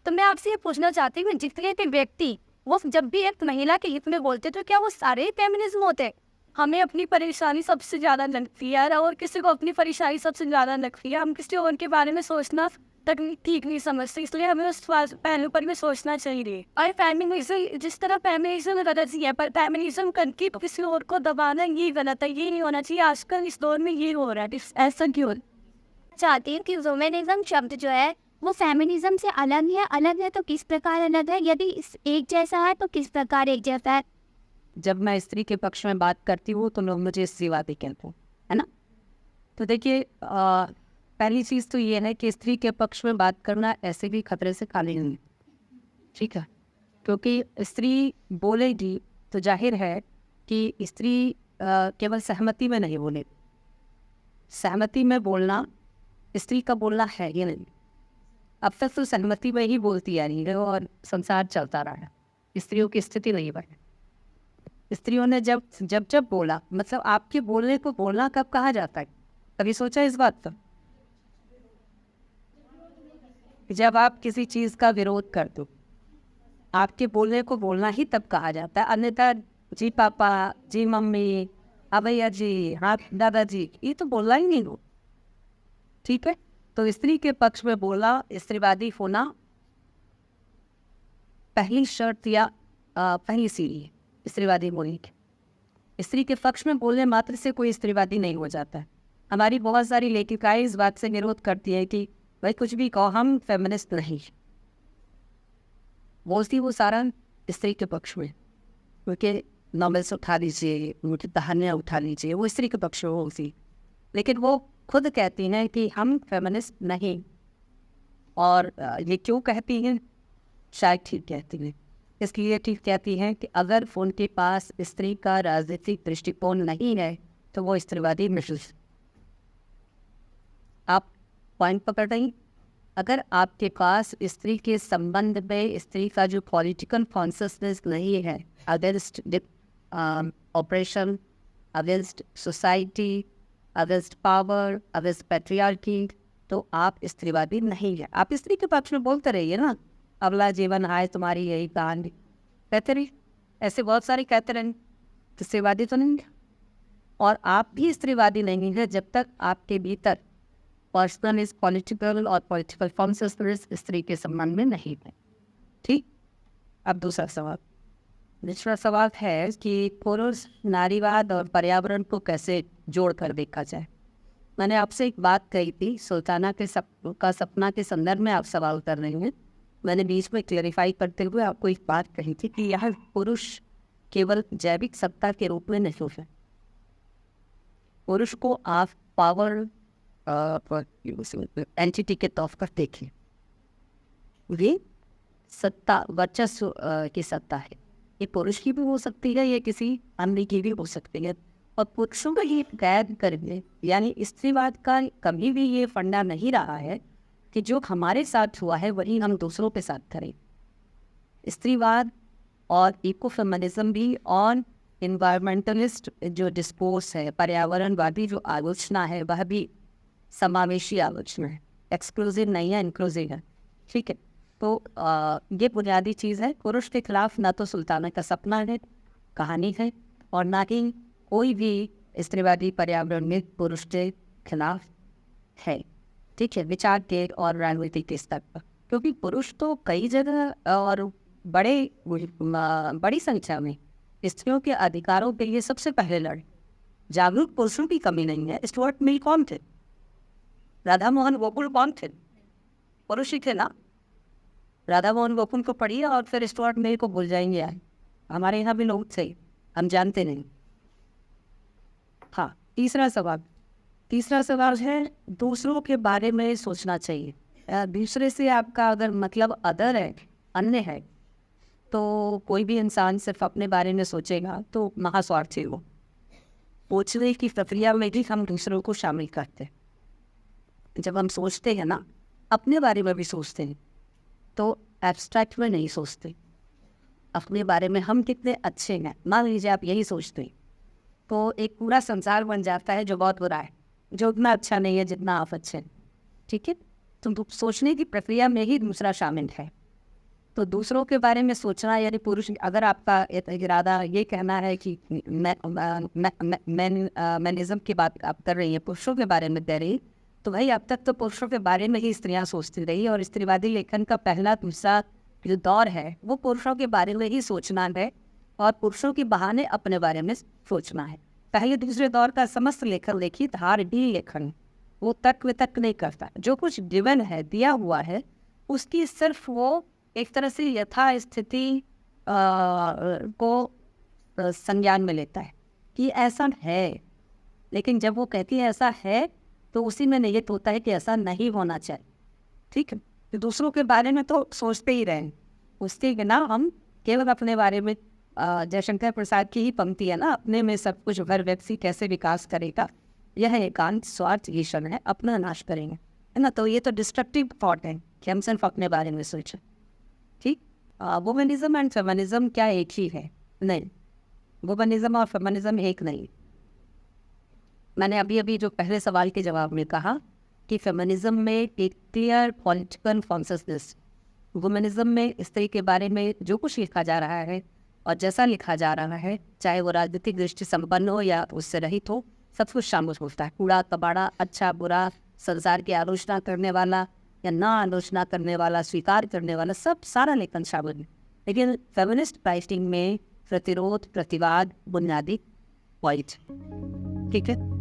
तो मैं आपसे ये पूछना चाहती हूँ, जितने भी व्यक्ति वो जब भी एक महिला के हित में बोलते तो क्या वो सारे ही फेमिनिज्म होते हैं? हमें अपनी परेशानी सबसे ज़्यादा लगती है और किसी को अपनी परेशानी सबसे ज़्यादा लगती है। हम किसी और के बारे में सोचना तक ठीक नहीं समझते, इसलिए हमें उस पहलू पर भी सोचना चाहिए। और फेमिनिज्म, जिस तरह फेमिनिज्म गलत ही है, पर फेमिनिज्म करके किसी और को दबाना ये गलत है, ये नहीं होना चाहिए। आजकल इस दौर में ये हो रहा है, ऐसा क्यों? चाहती हूँ कि वुमेनिज्म शब्द जो है वो फेमिनिज्म से अलग है तो किस प्रकार अलग है? यदि एक जैसा है तो किस प्रकार एक जैसा है? जब मैं स्त्री के पक्ष में बात करती हूँ तो लोग मुझे स्त्रीवादी कहते हैं, है ना। तो देखिए, पहली चीज़ तो ये है कि स्त्री के पक्ष में बात करना ऐसे भी खतरे से खाली नहीं है, ठीक है। क्योंकि स्त्री बोलेगी तो जाहिर है कि स्त्री केवल सहमति में नहीं बोलेगी, सहमति में बोलना स्त्री का बोलना है ही नहीं। अब तक तो सहमति में ही बोलती आ रही है और संसार चलता रहा है, स्त्रियों की स्थिति नहीं बनी। स्त्रियों ने जब जब जब बोला, मतलब आपके बोलने को बोलना कब कहा जाता है? कभी सोचा इस बात पर? जब आप किसी चीज का विरोध कर दो, आपके बोलने को बोलना ही तब कहा जाता है। अन्यथा जी पापा, जी मम्मी, अभैया जी, हाँ दादाजी, ये तो बोलना ही नहीं हो। ठीक है, तो स्त्री के पक्ष में बोलना, स्त्रीवादी होना पहली शर्त या पहली सीढ़ी है स्त्रीवादी होने की। स्त्री के पक्ष में बोलने मात्र से कोई स्त्रीवादी नहीं हो जाता है। हमारी बहुत सारी लेखिकाएं इस बात से विरोध करती है कि भाई कुछ भी कहो, हम फेमिनिस्ट नहीं। बोलती वो सारा स्त्री के पक्ष में, क्योंकि नॉवेल्स उठा लीजिए, उनकी कहानियाँ उठा लीजिए, वो स्त्री के पक्ष में होती, लेकिन वो खुद कहती हैं कि हम फेमिनिस्ट नहीं। और ये क्यों कहती हैं? शायद ठीक कहती हैं। इसलिए ठीक कहती हैं कि अगर उनके पास स्त्री का राजनीतिक दृष्टिकोण नहीं है तो वो स्त्रीवादी महसूस। आप पॉइंट पकड़ रही? अगर आपके पास स्त्री के संबंध में स्त्री का जो पॉलिटिकल कॉन्शियसनेस नहीं है, against operation, against society, against power, against patriarchy, तो आप स्त्रीवादी नहीं है। आप स्त्री के पक्ष में बोलते रहिए ना, अगला जीवन आए तुम्हारी यही कहानी, कहते रहिए, ऐसे बहुत सारे कहते रहेंगे, तो स्त्रीवादी तो नहीं है। और आप भी स्त्रीवादी नहीं है जब तक आपके भीतर पर्सनल इस पॉलिटिकल और पॉलिटिकल कॉन्शियसनेस स्त्री के संबंध में नहीं है। ठीक, अब दूसरा सवाल। दूसरा सवाल है कि पुरुष नारीवाद और पर्यावरण को कैसे जोड़ कर देखा जाए। मैंने आपसे एक बात कही थी, सुल्ताना के सपना के संदर्भ में आप सवाल कर रहे हैं। मैंने बीच में क्लेरिफाई करते हुए आपको एक बात कही थी कि यह पुरुष केवल जैविक सत्ता के रूप में नहीं है। पुरुष को आप पावर एंटिटी के तौर पर देखें, ये सत्ता वर्चस्व की सत्ता है। ये पुरुष की भी हो सकती है, ये किसी अन्य की भी हो सकती है। और पुरुषों का ये कैद करके, यानी स्त्रीवाद का कभी भी ये फंडा नहीं रहा है कि जो हमारे साथ हुआ है वही हम दूसरों के साथ करें। स्त्रीवाद और इको फेमिनिज्म भी और इन्वायरमेंटलिस्ट जो डिस्कोर्स है, पर्यावरणवादी जो आलोचना है, वह भी समावेशी आलोचना है, एक्सक्लूसिव नहीं है, इंक्लूसिव है। ठीक है, तो ये बुनियादी चीज़ है। पुरुष के खिलाफ ना तो सुल्ताना का सपना है, कहानी है, और ना ही कोई भी स्त्रीवादी पर्यावरण में पुरुष के खिलाफ है। ठीक है, विचार के और राजनीति के स्तर पर, क्योंकि पुरुष तो कई जगह और बड़ी संख्या में स्त्रियों के अधिकारों के लिए सबसे पहले लड़े। जागरूक पुरुषों की कमी नहीं है। स्टुअर्ट मिल कौन थे? राधा मोहन गोकुल कौन थे? पुरुष ही थे ना। राधा मोहन गोकुल को पढ़िए और फिर स्टुअर्ट मिल को भूल जाएंगे यार। हमारे यहाँ भी लोग थे, हम जानते नहीं। हाँ, तीसरा सवाल है दूसरों के बारे में सोचना चाहिए। दूसरे से आपका अगर मतलब अदर है, अन्य है, तो कोई भी इंसान सिर्फ अपने बारे में सोचेगा तो महास्वार्थी हो। सोचने की प्रक्रिया में भी हम दूसरों को शामिल करते हैं। जब हम सोचते हैं ना, अपने बारे में भी सोचते हैं, तो एब्स्ट्रैक्ट में नहीं सोचते। अपने बारे में हम कितने अच्छे हैं, मान लीजिए आप यही सोचते हैं, तो एक पूरा संसार बन जाता है जो बहुत बुरा है, जो उतना अच्छा नहीं है जितना आप अच्छे हैं। ठीक है, तो सोचने की प्रक्रिया में ही दूसरा शामिल है। तो दूसरों के बारे में सोचना, यानी पुरुष, अगर आपका इरादा ये कहना है कि मैनिज्म की बात आप कर रही हैं, पुरुषों के बारे में कह रही, तो भाई अब तक तो पुरुषों के बारे में ही स्त्रियां सोचती रही, और स्त्रीवादी लेखन का पहला दूसरा जो दौर है वो पुरुषों के बारे में ही सोचना है, और पुरुषों के बहाने अपने बारे में सोचना है। पहले दूसरे दौर का समस्त लेखन देखिए, धारणी लेखन, वो तर्क वितर्क नहीं करता। जो कुछ गिवन है, दिया हुआ है, उसकी सिर्फ वो एक तरह से यथा स्थिति को संज्ञान में लेता है कि ऐसा है। लेकिन जब वो कहती है ऐसा है, तो उसी में निहित होता है कि ऐसा नहीं होना चाहिए। ठीक है, तो दूसरों के बारे में तो सोचते ही रहें, उसके बिना हम केवल अपने बारे में, जयशंकर प्रसाद की ही पंक्ति है ना, अपने में सब कुछ, हर व्यक्ति कैसे विकास करेगा। यह एकांत स्वार्थ ही क्षण है, अपना नाश करेंगे, है ना। तो ये तो डिस्ट्रक्टिव थॉट है कि हम सिर्फ अपने बारे में सोचें। ठीक, वुमेनिज्म एंड फेमिनिज्म क्या एक ही है? नहीं, वुमेनिज्म और फेमिनिज्म एक नहीं। मैंने अभी अभी जो पहले सवाल के जवाब में कहा कि फेमिनिज्म में एक क्लियर पॉलिटिकल कॉन्शियसनेस, वुमेनिज्म में स्त्री के बारे में जो कुछ लिखा जा रहा है और जैसा लिखा जा रहा है, चाहे वो राजनीतिक दृष्टि संपन्न हो या उससे रहित हो, सब कुछ शामिल होता है। कूड़ा कबाड़ा, अच्छा बुरा, संसार की आलोचना करने वाला या ना आलोचना करने वाला, स्वीकार करने वाला, सब सारा लेखन शामिल है। लेकिन फेमिनिस्ट राइटिंग में प्रतिरोध, प्रतिवाद बुनियादी पॉइंट। ठीक है।